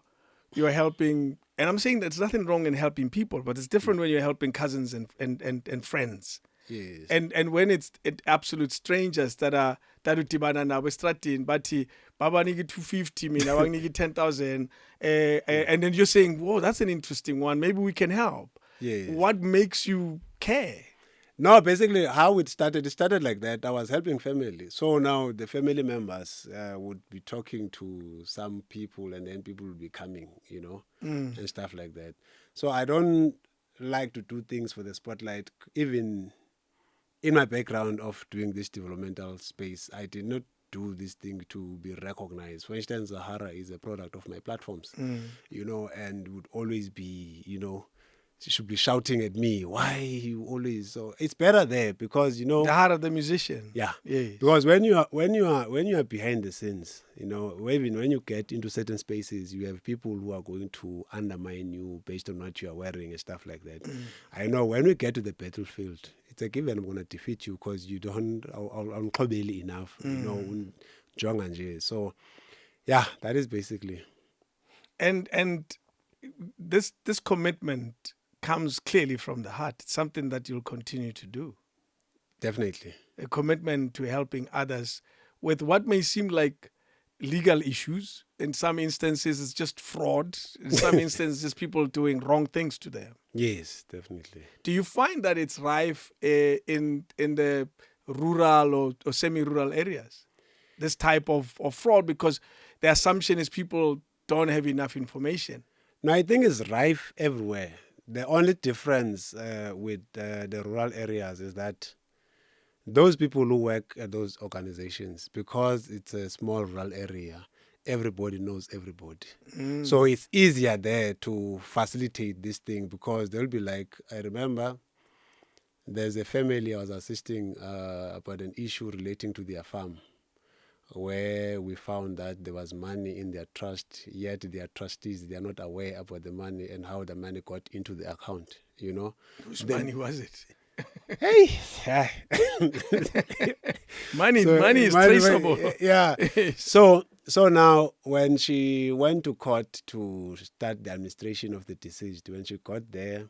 helping, and I'm saying there's nothing wrong in helping people, but it's different when you're helping cousins and friends. Yes. And when it's absolute strangers that utibana nabo estratini bathi baba niki 250 mina banginiki 10,000 and then you're saying, whoa, that's an interesting one, maybe we can help. Yes. What makes you care? No, basically how it started like that. I was helping family. So now the family members would be talking to some people, and then people would be coming, and stuff like that. So I don't like to do things for the spotlight. Even in my background of doing this developmental space, I did not do this thing to be recognized. For instance, Zahara is a product of my platforms, and would always be, she should be shouting at me, why you always? So it's better there, because the heart of the musician. Yeah. Yes. Because when you are behind the scenes, even when you get into certain spaces, you have people who are going to undermine you based on what you are wearing and stuff like that. I know when we get to the battlefield, it's a given I'm going to defeat you, because you don't unqobeli enough, jonga nje. So yeah, that is basically. And this commitment comes clearly from the heart. It's something that you'll continue to do. Definitely. A commitment to helping others with what may seem like legal issues. In some instances, it's just fraud. In some instances, just people doing wrong things to them. Yes, definitely. Do you find that it's rife in the rural or semi-rural areas, this type of fraud? Because the assumption is people don't have enough information. No, I think it's rife everywhere. The only difference with the rural areas is that those people who work at those organizations, because it's a small rural area, everybody knows everybody. So it's easier there to facilitate this thing, because they'll be like, I remember there's a family I was assisting about an issue relating to their farm, where we found that there was money in their trust, yet their trustees, they are not aware about the money and how the money got into the account, Whose money was it? Hey, money is traceable. Yeah. So now when she went to court to start the administration of the deceased, when she got there,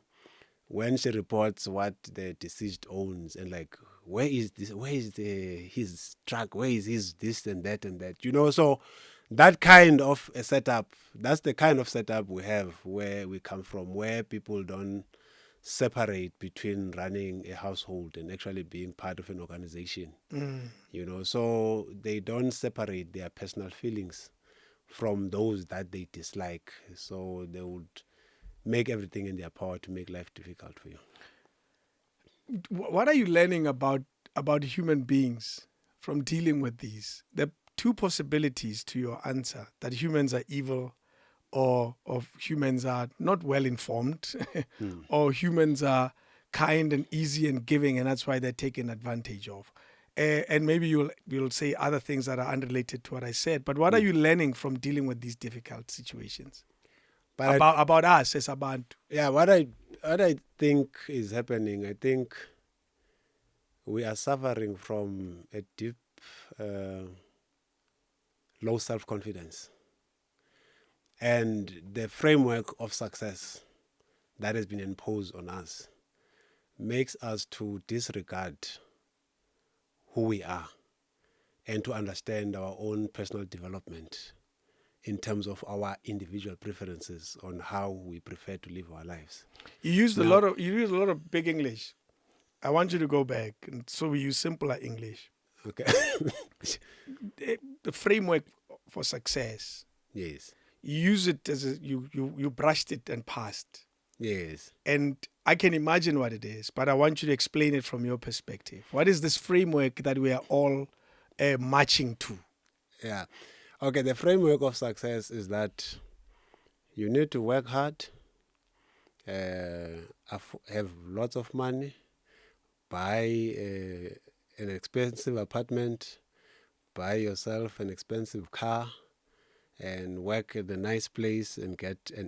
when she reports what the deceased owns, and like, where is this? Where is his truck? Where is his this and that and that? So that kind of a setup, that's the kind of setup we have where we come from, where people don't separate between running a household and actually being part of an organization. So they don't separate their personal feelings from those that they dislike. So they would make everything in their power to make life difficult for you. What are you learning about human beings from dealing with these? There are two possibilities to your answer: that humans are evil, or humans are not well informed, or humans are kind and easy and giving, and that's why they're taken advantage of. And maybe you'll say other things that are unrelated to what I said. But what are you learning from dealing with these difficult situations? About us as Abantu. Yeah, what I think is happening, I think we are suffering from a deep low self-confidence. And the framework of success that has been imposed on us makes us to disregard who we are and to understand our own personal development in terms of our individual preferences on how we prefer to live our lives. You used Now- a lot of big English. I want you to go back, and so we use simpler English. Okay. The framework for success. Yes. You use it as you brushed it and passed. Yes. And I can imagine what it is, but I want you to explain it from your perspective. What is this framework that we are all marching to? Yeah. Okay. The framework of success is that you need to work hard, have lots of money, buy an expensive apartment, buy yourself an expensive car, and work at a nice place and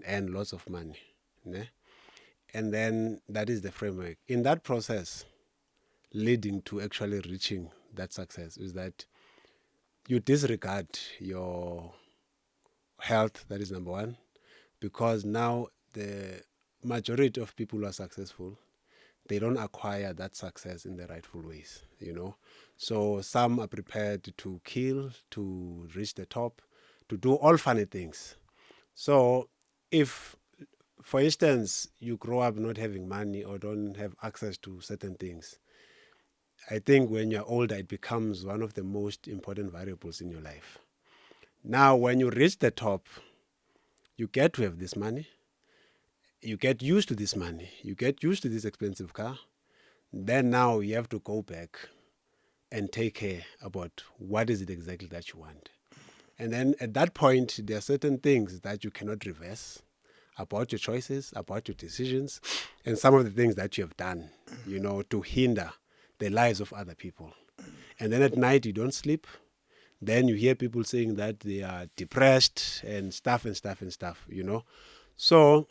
earn lots of money. Ne? And then that is the framework. In that process, leading to actually reaching that success is that you disregard your health, that is number one, because now the majority of people who are successful, they don't acquire that success in the rightful ways, So some are prepared to kill, to reach the top, to do all funny things. So if, for instance, you grow up not having money or don't have access to certain things, I think when you're older, it becomes one of the most important variables in your life. Now, when you reach the top, you get to have this money. You get used to this money. You get used to this expensive car. Then now you have to go back and take care about what is it exactly that you want. And then at that point, there are certain things that you cannot reverse about your choices, about your decisions, and some of the things that you have done, to hinder the lives of other people. And then at night, you don't sleep. Then you hear people saying that they are depressed and stuff. So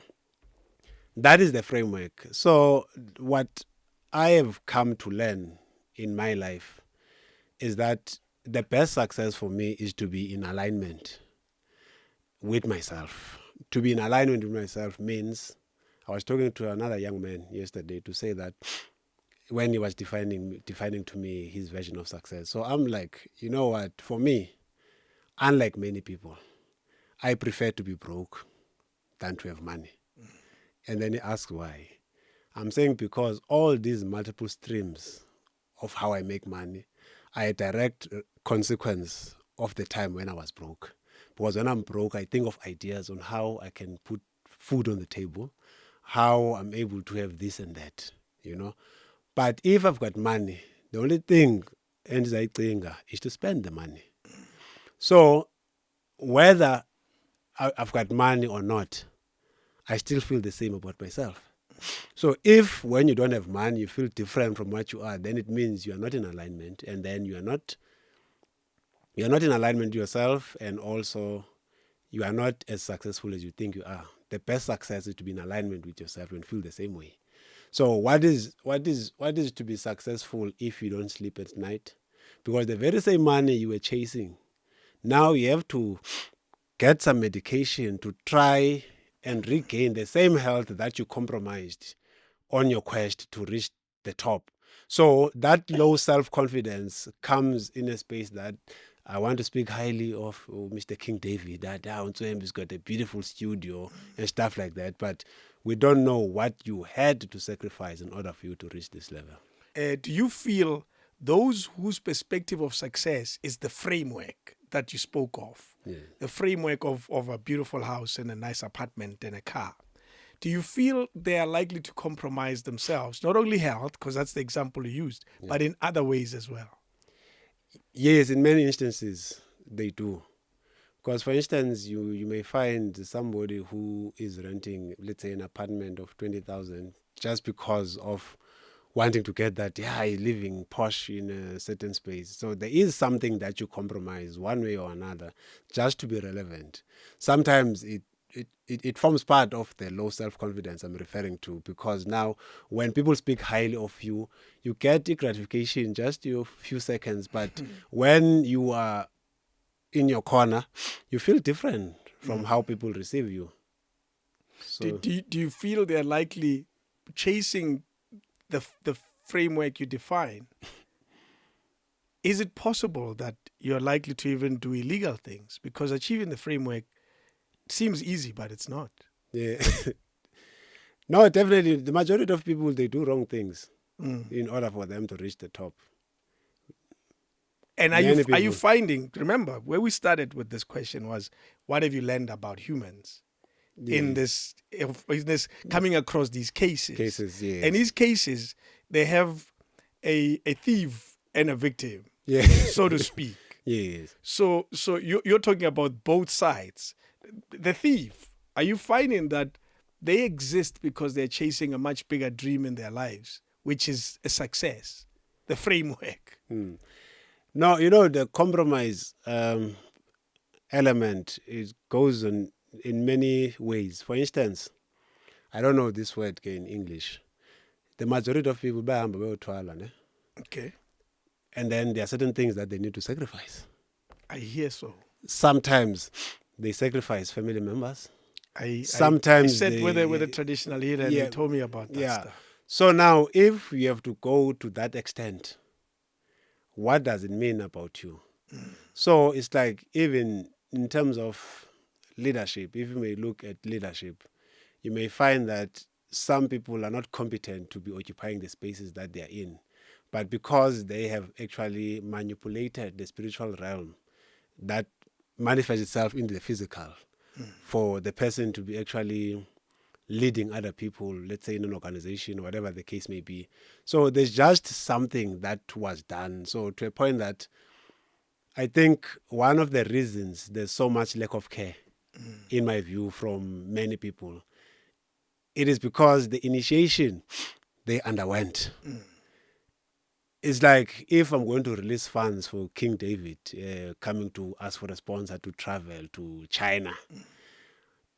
that is the framework. So what I have come to learn in my life is that the best success for me is to be in alignment with myself. To be in alignment with myself means, I was talking to another young man yesterday to say that when he was defining to me his version of success. So I'm like, you know what, for me, unlike many people, I prefer to be broke than to have money. And then he asked why. I'm saying because all these multiple streams of how I make money are a direct consequence of the time when I was broke. Because when I'm broke, I think of ideas on how I can put food on the table, how I'm able to have this and that, But if I've got money, the only thing is to spend the money. So whether I've got money or not, I still feel the same about myself. So if when you don't have money, you feel different from what you are, then it means you are not in alignment, and then you're not in alignment with yourself, and also you are not as successful as you think you are. The best success is to be in alignment with yourself and feel the same way. So what is to be successful if you don't sleep at night? Because the very same money you were chasing, now you have to get some medication to try and regain the same health that you compromised on your quest to reach the top. So that low self-confidence comes in a space that I want to speak highly of Mr. King David, that he's got a beautiful studio and stuff like that. But we don't know what you had to sacrifice in order for you to reach this level. Do you feel those whose perspective of success is the framework that you spoke of, the framework of a beautiful house and a nice apartment and a car, do you feel they are likely to compromise themselves, not only health, because that's the example you used, but in other ways as well? Yes, in many instances, they do. Because, for instance, you may find somebody who is renting, let's say, an apartment of 20,000 just because of wanting to get that, living posh in a certain space. So there is something that you compromise one way or another just to be relevant. Sometimes it forms part of the low self-confidence I'm referring to, because now when people speak highly of you, you get gratification just a few seconds, but when you are in your corner, you feel different from how people receive you. So Do you feel they're likely chasing the framework you define is it possible that you're likely to even do illegal things? Because achieving the framework seems easy, but it's not. Yeah. No, definitely. The majority of people, they do wrong things in order for them to reach the top. And are Many you people. finding, remember, where we started with this question was, what have you learned about humans in this coming across these cases? Yes. And these cases, they have a thief and a victim, Yeah. so to speak. Yes. So you're talking about both sides. The thief, are you finding that they exist because they're chasing a much bigger dream in their lives, which is a success, the framework? No, the compromise element, it goes on in many ways. For instance, I don't know this word in English. The majority of people bahamba bayotwala, ne? Okay, And then there are certain things that they need to sacrifice. I hear so. Sometimes they sacrifice family members. I Sometimes sat they, with a traditional healer and they told me about that stuff. So now, if you have to go to that extent, what does it mean about you? So it's like, even in terms of leadership, if you may look at leadership, you may find that some people are not competent to be occupying the spaces that they are in. But because they have actually manipulated the spiritual realm, that manifests itself into the physical, for the person to be actually leading other people, let's say in an organization, whatever the case may be. So there's just something that was done. So to a point that I think one of the reasons there's so much lack of care, in my view, from many people, it is because the initiation they underwent. It's like, if I'm going to release funds for King David coming to ask for a sponsor to travel to China,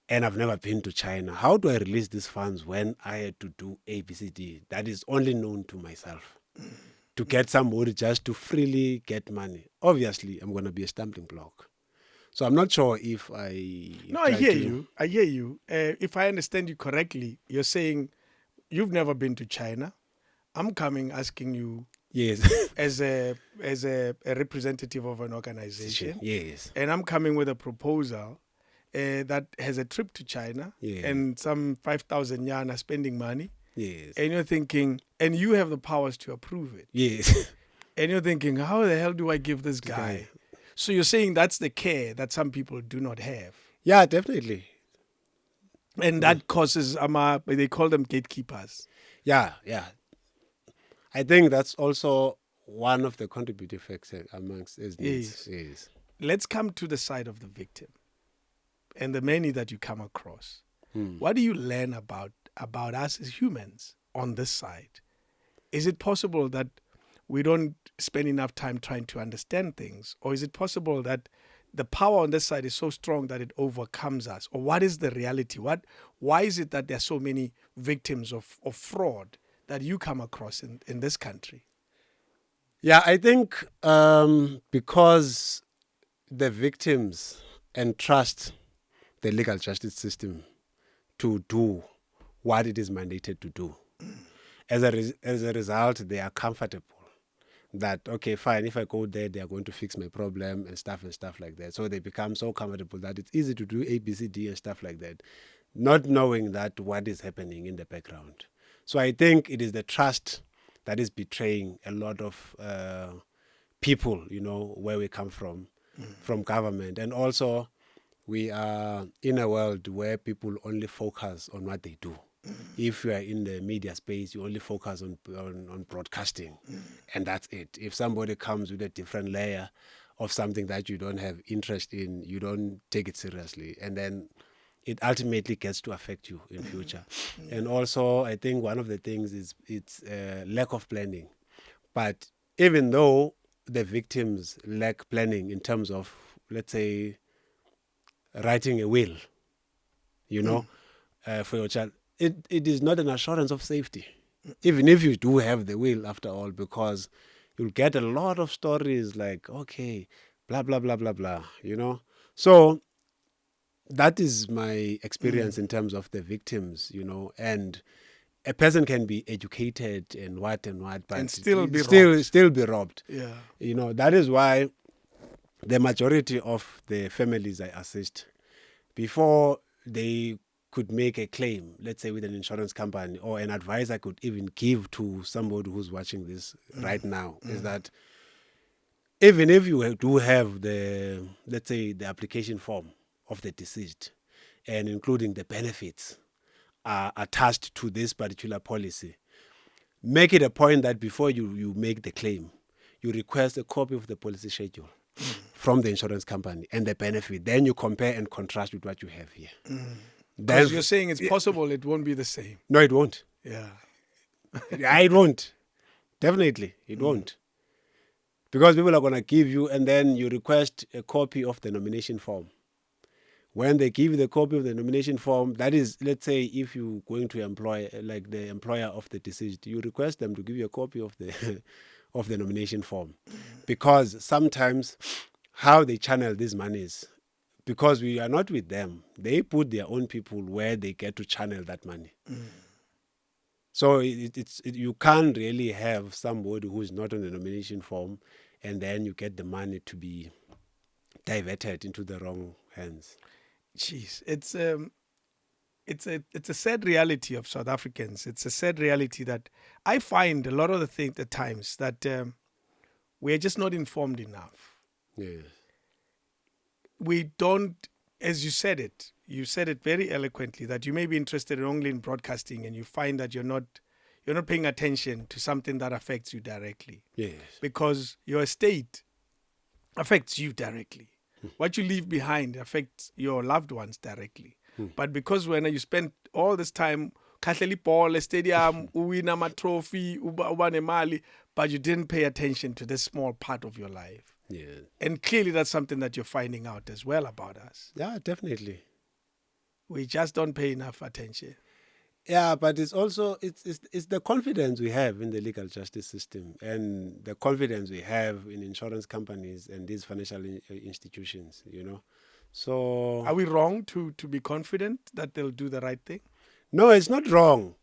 and I've never been to China, how do I release these funds when I had to do ABCD that is only known to myself? To get somebody just to freely get money, obviously I'm going to be a stumbling block. So I'm not sure if I... No, I hear you. I hear you. If I understand you correctly, you're saying you've never been to China. I'm coming asking you, Yes. as a representative of an organization, Yes. and I'm coming with a proposal that has a trip to China and some 5,000 yana spending money. Yes. And you're thinking, and you have the powers to approve it. Yes. And you're thinking, how the hell do I give this guy? So you're saying that's the care that some people do not have. Yeah, definitely. And that causes, they call them gatekeepers. Yeah. I think that's also one of the contributing factors amongst these needs. Yes. Let's come to the side of the victim and the many that you come across. What do you learn about us as humans on this side? Is it possible that we don't spend enough time trying to understand things? Or is it possible that the power on this side is so strong that it overcomes us? Or what is the reality? Why is it that there are so many victims of fraud that you come across in this country? Yeah, I think because the victims entrust the legal justice system to do what it is mandated to do. As a result, they are comfortable that, okay, fine, if I go there, they are going to fix my problem and stuff like that. So they become so comfortable that it's easy to do ABCD and stuff like that, not knowing that what is happening in the background. So I think it is the trust that is betraying a lot of people, where we come from government. And also, we are in a world where people only focus on what they do. If you are in the media space, you only focus on broadcasting, and that's it. If somebody comes with a different layer of something that you don't have interest in, you don't take it seriously, and then it ultimately gets to affect you in future. And also, I think one of the things is it's lack of planning. But even though the victims lack planning in terms of, let's say, writing a will, for your child, it is not an assurance of safety, even if you do have the will after all, because you'll get a lot of stories like, okay, blah, blah, blah, blah, blah, So that is my experience in terms of the victims, and a person can be educated and what, but And still be still be robbed. Yeah. You know, that is why the majority of the families I assist, before they could make a claim, let's say with an insurance company or an advice I could even give to somebody who's watching this right now, is that even if you do have the, let's say, the application form of the deceased and including the benefits attached to this particular policy, make it a point that before you make the claim, you request a copy of the policy schedule from the insurance company and the benefit. Then you compare and contrast with what you have here. Because you're saying it's possible it won't be the same. No, it won't. Yeah. It won't. Definitely, it won't. Because people are going to give you, and then you request a copy of the nomination form. When they give you the copy of the nomination form, that is, let's say, if you're going to employ, like the employer of the deceased, you request them to give you a copy of the of the nomination form. Because sometimes how they channel these monies, because we are not with them, they put their own people where they get to channel that money. So you can't really have somebody who's not on the nomination form and then you get the money to be diverted into the wrong hands. Jeez, it's a sad reality of South Africans. It's a sad reality that I find a lot of the things at times that we're just not informed enough. Yes. We don't, as you said it very eloquently, that you may be interested only in broadcasting and you find that you're not paying attention to something that affects you directly. Yes. Because your estate affects you directly. What you leave behind affects your loved ones directly. But because when you spend all this time kahleli ball stadium, uwina ma trophy, uba nemali, but you didn't pay attention to this small part of your life. Yeah. And clearly that's something that you're finding out as well about us. Yeah, definitely. We just don't pay enough attention. Yeah, but it's also it's the confidence we have in the legal justice system and the confidence we have in insurance companies and these financial institutions, you know. So Are we wrong to be confident that they'll do the right thing? no, it's not wrong.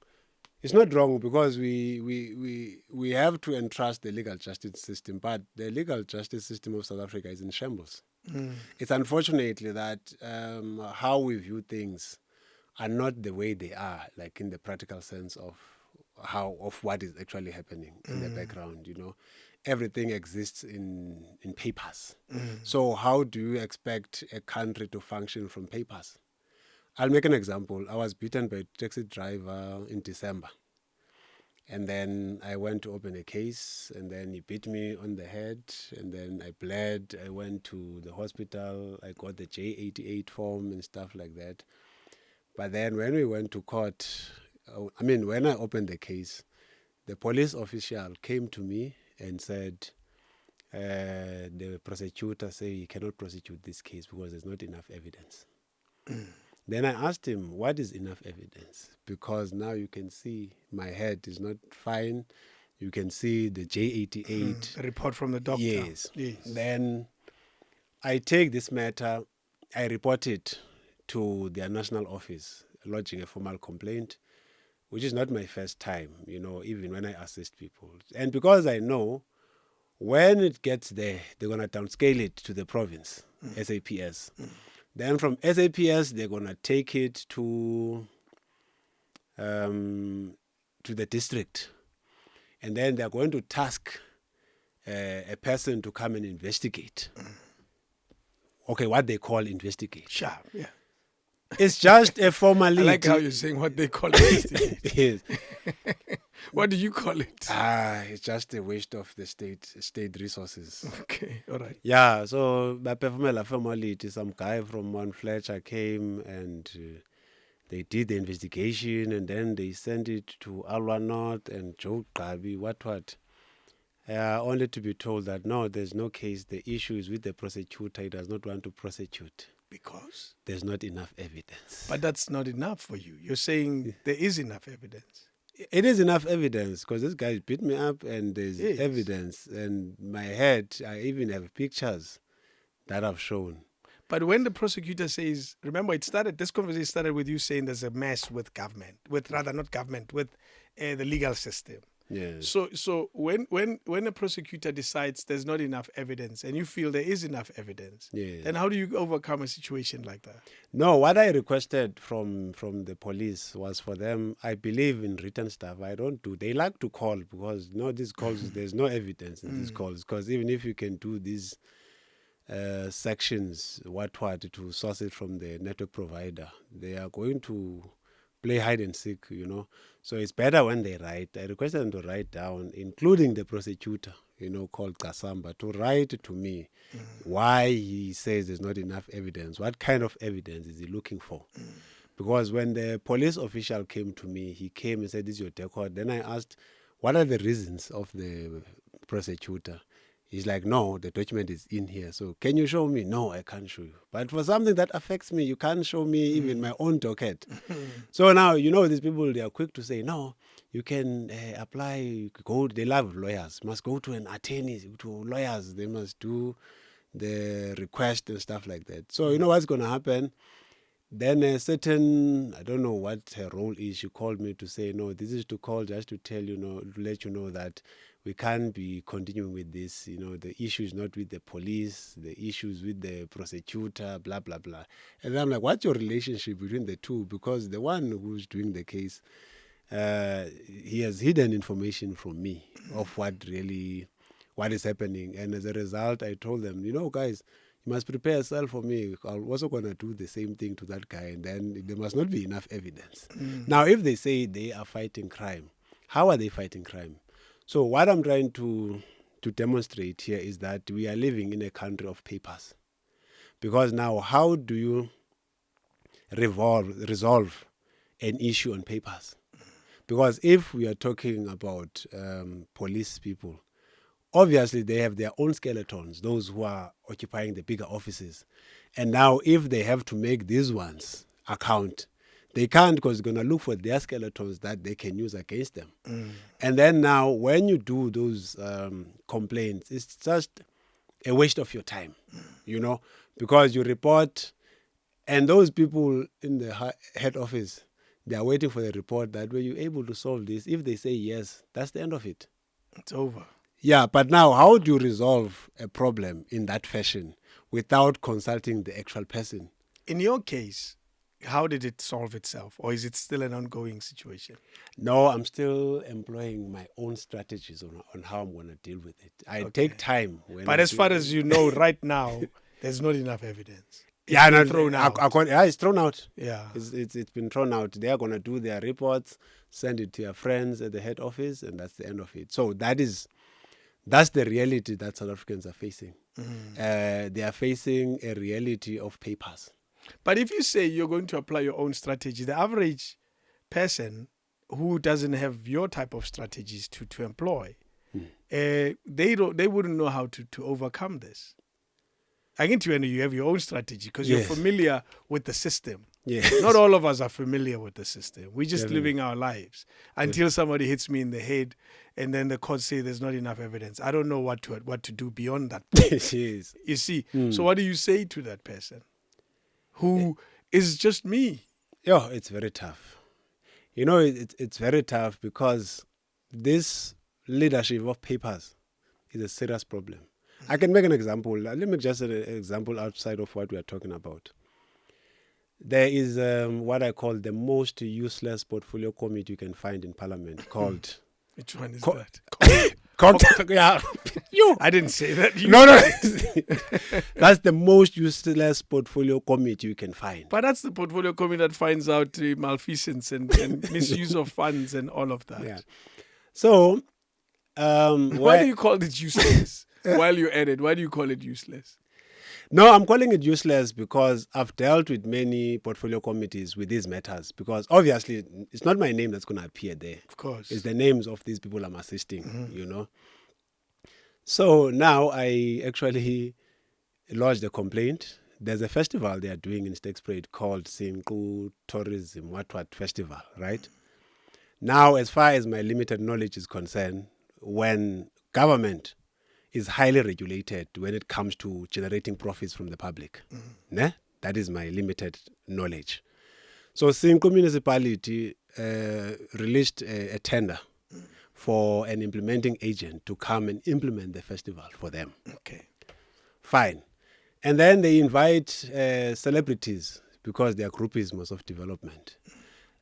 It's not wrong because we have to entrust the legal justice system, but the legal justice system of South Africa is in shambles. It's unfortunately that how we view things are not the way they are, like in the practical sense of what is actually happening in the background, you know. Everything exists in papers. So how do you expect a country to function from papers? I'll make an example. I was beaten by a taxi driver in December. And then I went to open a case, and then he beat me on the head, and then I bled. I went to the hospital. I got the J88 form and stuff like that. But then when we went to court, when I opened the case, the police official came to me and said, the prosecutor say he cannot prosecute this case because there's not enough evidence. Then I asked him, what is enough evidence? Because now you can see my head is not fine. You can see the J88. The report from the doctor. Yes. Then I take this matter, I report it to their national office, lodging a formal complaint, which is not my first time, you know, even when I assist people. And because I know when it gets there, they're going to downscale it to the province, SAPS. Then from SAPS, they're going to take it to the district. And then they're going to task a person to come and investigate. Okay, what they call investigate. Sure, yeah. It's just a formality. I like how you're saying what they call investigate. Yes. What do you call it? It's just a waste of the state resources. Okay, all right. Yeah, so by performing a formality, some guy from Mount Fletcher came and they did the investigation, and then they sent it to Alwa North and Joe Gabi, what. Only to be told that no, there's no case. The issue is with the prosecutor. He does not want to prosecute. Because? There's not enough evidence. But that's not enough for you. You're saying there is enough evidence. It is enough evidence because this guy beat me up and there's Yes. evidence. And my head, I even have pictures that I've shown. But when the prosecutor says, remember, this conversation started with you saying there's a mess with government, with the legal system. Yes. So when a prosecutor decides there's not enough evidence and you feel there is enough evidence, Yes. then how do you overcome a situation like that? No, what I requested from the police was for them, I believe in written stuff. I don't do. They like to call because these calls, there's no evidence in these calls. Because even if you can do these sections, to source it from the network provider, they are going to play hide and seek, So it's better when they write. I requested them to write down, including the prosecutor, called Kasamba, to write to me why he says there's not enough evidence. What kind of evidence is he looking for? Because when the police official came to me, he came and said, "This is your record." Then I asked, what are the reasons of the prosecutor? He's like, "No, the document is in here. So can you show me?" "No, I can't show you." But for something that affects me, you can't show me even my own docket. So now, these people, they are quick to say, "No, you can apply, they love lawyers, must go to an attorney, to lawyers, they must do the request and stuff like that." So you know what's going to happen? Then a certain, I don't know what her role is, she called me to say, "No, this is to call just to tell you, to let you know that we can't be continuing with this. The issue is not with the police, the issue is with the prosecutor, blah, blah, blah." And I'm like, what's your relationship between the two? Because the one who's doing the case, he has hidden information from me of what is happening. And as a result, I told them, guys, you must prepare yourself for me. I'm also going to do the same thing to that guy. And then there must not be enough evidence. Now, if they say they are fighting crime, how are they fighting crime? So what I'm trying to demonstrate here is that we are living in a country of papers. Because now, how do you resolve an issue on papers? Because if we are talking about police people, obviously they have their own skeletons, those who are occupying the bigger offices. And now if they have to make these ones account, they can't, because they're going to look for their skeletons that they can use against them. And then now when you do those complaints, it's just a waste of your time, because you report, and those people in the head office, they are waiting for the report that were you able to solve this? If they say yes, that's the end of it. It's over. Yeah, but now how do you resolve a problem in that fashion without consulting the actual person? In your case, how did it solve itself? Or is it still an ongoing situation? No, I'm still employing my own strategies on how I'm going to deal with it. I take time. But as far as you know, right now, there's not enough evidence. It's thrown out. It's thrown out. Yeah. It's been thrown out. They are going to do their reports, send it to your friends at the head office, and that's the end of it. So that's the reality that South Africans are facing. They are facing a reality of papers. But if you say you're going to apply your own strategy, the average person who doesn't have your type of strategies to employ, they wouldn't know how to overcome this. I can tell you have your own strategy because you're familiar with the system. Yes. Not all of us are familiar with the system. We're just living our lives until somebody hits me in the head and then the court say there's not enough evidence. I don't know what to do beyond that. Yes. You see? So what do you say to that person who is just me? Yeah, it's very tough. It's very tough because this leadership of papers is a serious problem. I can make an example. Let me just an example outside of what we are talking about. There is what I call the most useless portfolio committee you can find in Parliament called... Which one is that? Yeah. I didn't say that. No. That's the most useless portfolio committee you can find. But that's the portfolio committee that finds out malfeasance and misuse of funds and all of that. Yeah. So... why do you call it useless? While you're at it, why do you call it useless? No, I'm calling it useless because I've dealt with many portfolio committees with these matters. Because obviously, it's not my name that's going to appear there. Of course. It's the names of these people I'm assisting, So now I actually lodged a complaint. There's a festival they are doing in Stakespruit called Sinku Tourism What Festival, right? Now, as far as my limited knowledge is concerned, when government is highly regulated when it comes to generating profits from the public. Ne? That is my limited knowledge. So Cinco municipality released a tender for an implementing agent to come and implement the festival for them. Okay. Fine. And then they invite celebrities because they are groupism of development.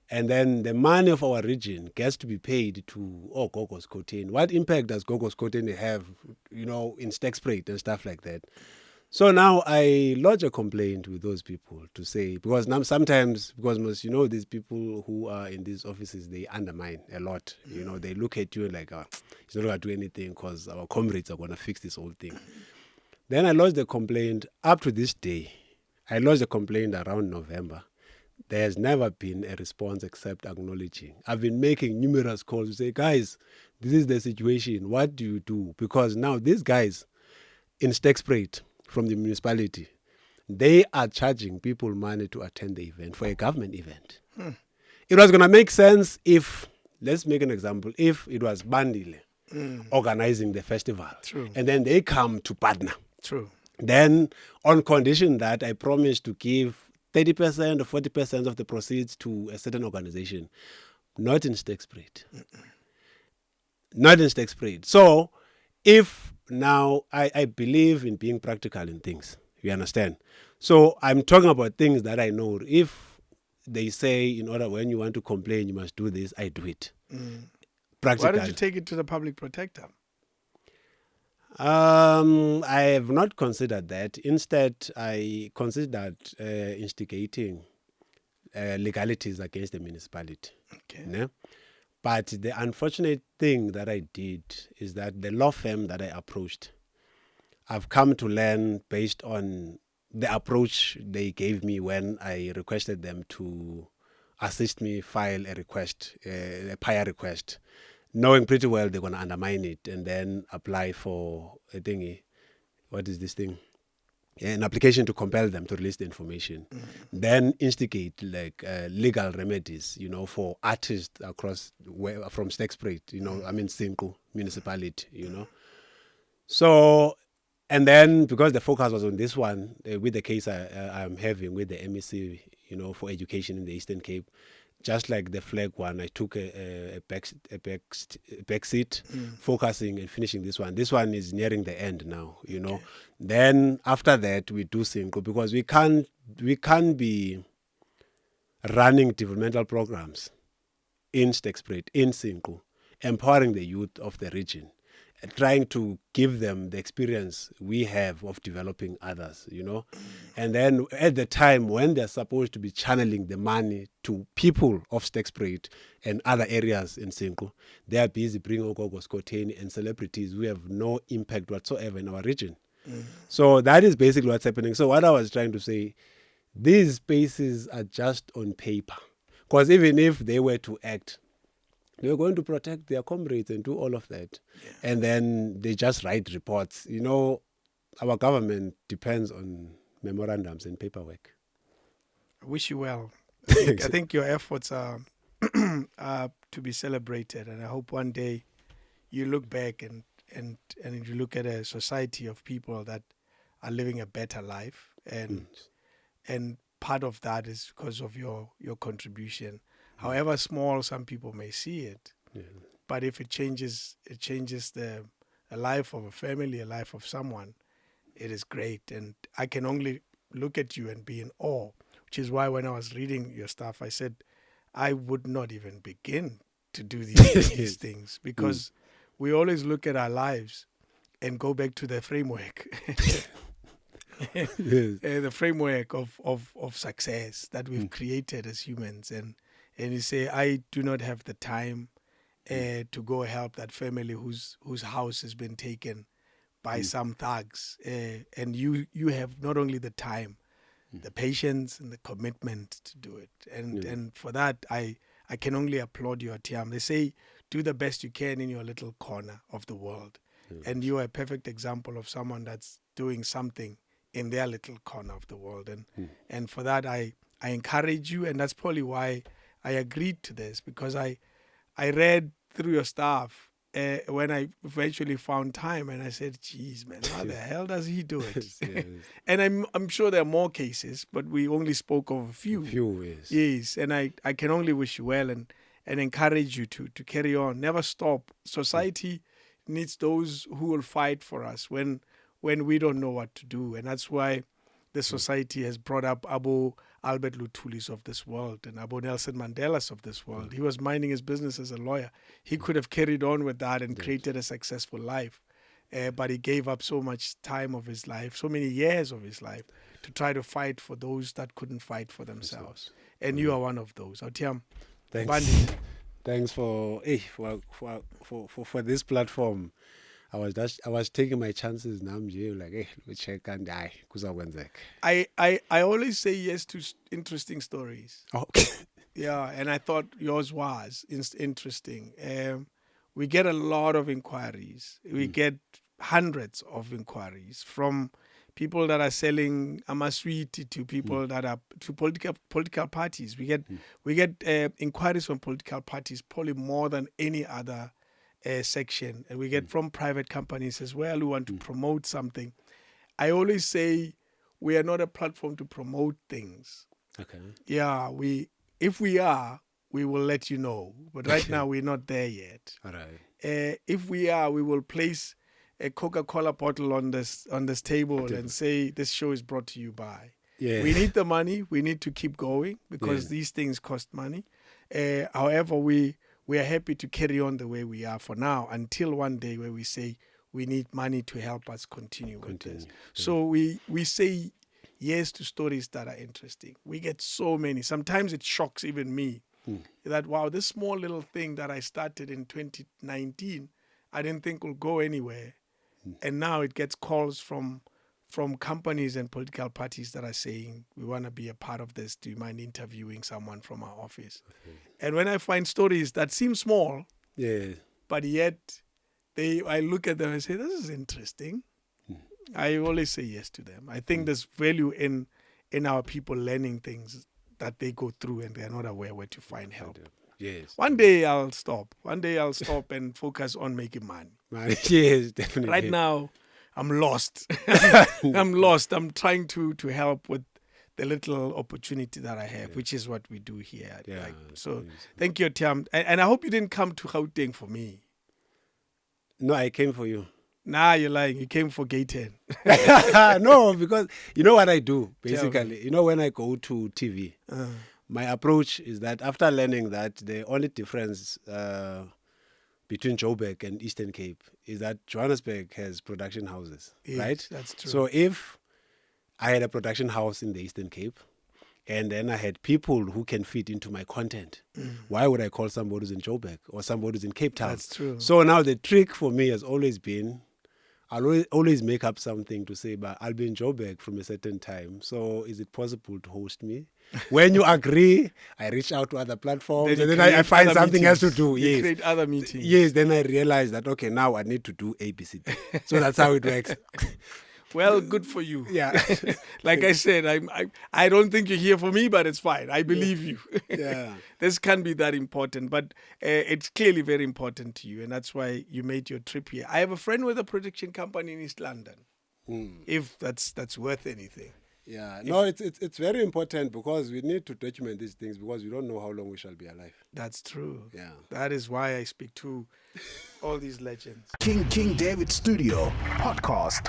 And then the money of our region gets to be paid to Gogos Cotain. What impact does Gogos Cotain have, in Stexprate and stuff like that? So now I lodge a complaint with those people to say, because now sometimes, because most, these people who are in these offices, they undermine a lot. They look at you like, it's not going to do anything because our comrades are going to fix this whole thing. Then I lodged the complaint up to this day. I lodged the complaint around November. There has never been a response except acknowledging. I've been making numerous calls to say, guys, this is the situation. What do you do? Because now these guys in Stexprate from the municipality, they are charging people money to attend the event for a government event. It was going to make sense if, let's make an example, if it was Bandile organizing the festival. True. And then they come to partner. True. Then on condition that I promise to give 30% or 40% of the proceeds to a certain organization. Not in Stexprate. Not in Stexprate. So if now I believe in being practical in things, you understand? So I'm talking about things that I know. If they say when you want to complain, you must do this, I do it. Practical. Why don't you take it to the public protector? I have not considered that. Instead, I considered instigating legalities against the municipality. Okay. Ne? But the unfortunate thing that I did is that the law firm that I approached, I've come to learn based on the approach they gave me when I requested them to assist me file a request, a PIA request, knowing pretty well they're going to undermine it and then apply for a thingy. What is this thing? An application to compel them to release the information. Then instigate legal remedies, for artists across from Stexprate, Cinco municipality, So, and then because the focus was on this one, with the case I'm having with the MEC, for education in the Eastern Cape, just like the flag one, I took a back seat, focusing and finishing this one. This one is nearing the end now, Okay. Then after that, we do Cinco because we can't be running developmental programs in Stexprate, in Cinco, empowering the youth of the region, trying to give them the experience we have of developing others, And then at the time when they're supposed to be channeling the money to people of Stexprate and other areas in Cinco, they are busy bringing Ogogos, Koteni and celebrities who have no impact whatsoever in our region. So that is basically what's happening. So what I was trying to say, these spaces are just on paper. Because even if they were to act, they were going to protect their comrades and do all of that. Yeah. And then they just write reports. Our government depends on memorandums and paperwork. I wish you well. I think your efforts are to be celebrated. And I hope one day you look back and you look at a society of people that are living a better life. And part of that is because of your contribution. However small some people may see it, but if it changes the life of a family, a life of someone, it is great. And I can only look at you and be in awe, which is why when I was reading your stuff, I said I would not even begin to do these things because we always look at our lives and go back to the framework. The framework of success that we've created as humans, and you say, I do not have the time to go help that family whose house has been taken by some thugs, and you have not only the time, the patience and the commitment to do it, and for that I can only applaud you, Atiam. They say do the best you can in your little corner of the world, and you are a perfect example of someone that's doing something in their little corner of the world, and for that I encourage you, and that's probably why I agreed to this, because I read through your stuff when I eventually found time, and I said, "Geez, man, how the hell does he do it?" Yes. And I'm sure there are more cases, but we only spoke of a few. Yes. Yes, and I can only wish you well and encourage you to carry on. Never stop. Society needs those who will fight for us when we don't know what to do, and that's why the society has brought up Abu Albert Lutulis of this world and Abu Nelson Mandela's of this world. He was minding his business as a lawyer. He could have carried on with that and created a successful life, but he gave up so much time of his life, so many years of his life, to try to fight for those that couldn't fight for themselves. And you are one of those. Otiam, Thanks. Bandile. Thanks for this platform. I was taking my chances now. Like, hey, we check and die. I always say yes to interesting stories. Oh. Yeah, and I thought yours was interesting. We get a lot of inquiries. We get hundreds of inquiries from people that are selling amaswiti to people that are to political parties. We get inquiries from political parties probably more than any other section, and we get from private companies as well who want to promote something. I always say we are not a platform to promote things. Okay. Yeah, if we are, we will let you know. But right now we're not there yet. All right. If we are, we will place a Coca-Cola bottle on this table and say this show is brought to you by. Yeah. We need the money. We need to keep going because these things cost money. However, we are happy to carry on the way we are for now until one day where we say we need money to help us continue with this. Yeah. So we say yes to stories that are interesting. We get so many. Sometimes it shocks even me that, wow, this small little thing that I started in 2019, I didn't think will go anywhere. And now it gets calls from companies and political parties that are saying, we want to be a part of this. Do you mind interviewing someone from our office? Okay. And when I find stories that seem small, but yet I look at them and say, this is interesting. I always say yes to them. I think there's value in our people learning things that they go through and they're not aware where to find help. Yes. One day I'll stop. One day I'll stop and focus on making money. Yes, definitely. Right now, I'm lost. I'm lost. I'm trying to help with the little opportunity that I have, which is what we do here. Yeah, so thank you, Tiam. And I hope you didn't come to Gauteng for me. No, I came for you. Nah, you're lying. You came for Gate 10. No, because you know what I do, basically. You know, when I go to TV, my approach is that after learning that the only difference between Joburg and Eastern Cape is that Johannesburg has production houses, right? That's true. So if I had a production house in the Eastern Cape and then I had people who can fit into my content, why would I call somebody who's in Joburg or somebody who's in Cape Town? That's true. So now the trick for me has always been, I'll always make up something to say, but I'll be in Joburg from a certain time. So is it possible to host me? When you agree, I reach out to other platforms and then I find something else to do. You create other meetings. Yes, then I realize that, okay, now I need to do ABCD. So that's how it works. Well, good for you. Yeah. Like I said, I don't think you're here for me, but it's fine. I believe you. Yeah. This can't be that important, but it's clearly very important to you, and that's why you made your trip here. I have a friend with a production company in East London, if that's worth anything. Yeah, no, it's very important because we need to document these things because we don't know how long we shall be alive. That's true. Yeah. That is why I speak to all these legends. King David Studio Podcast.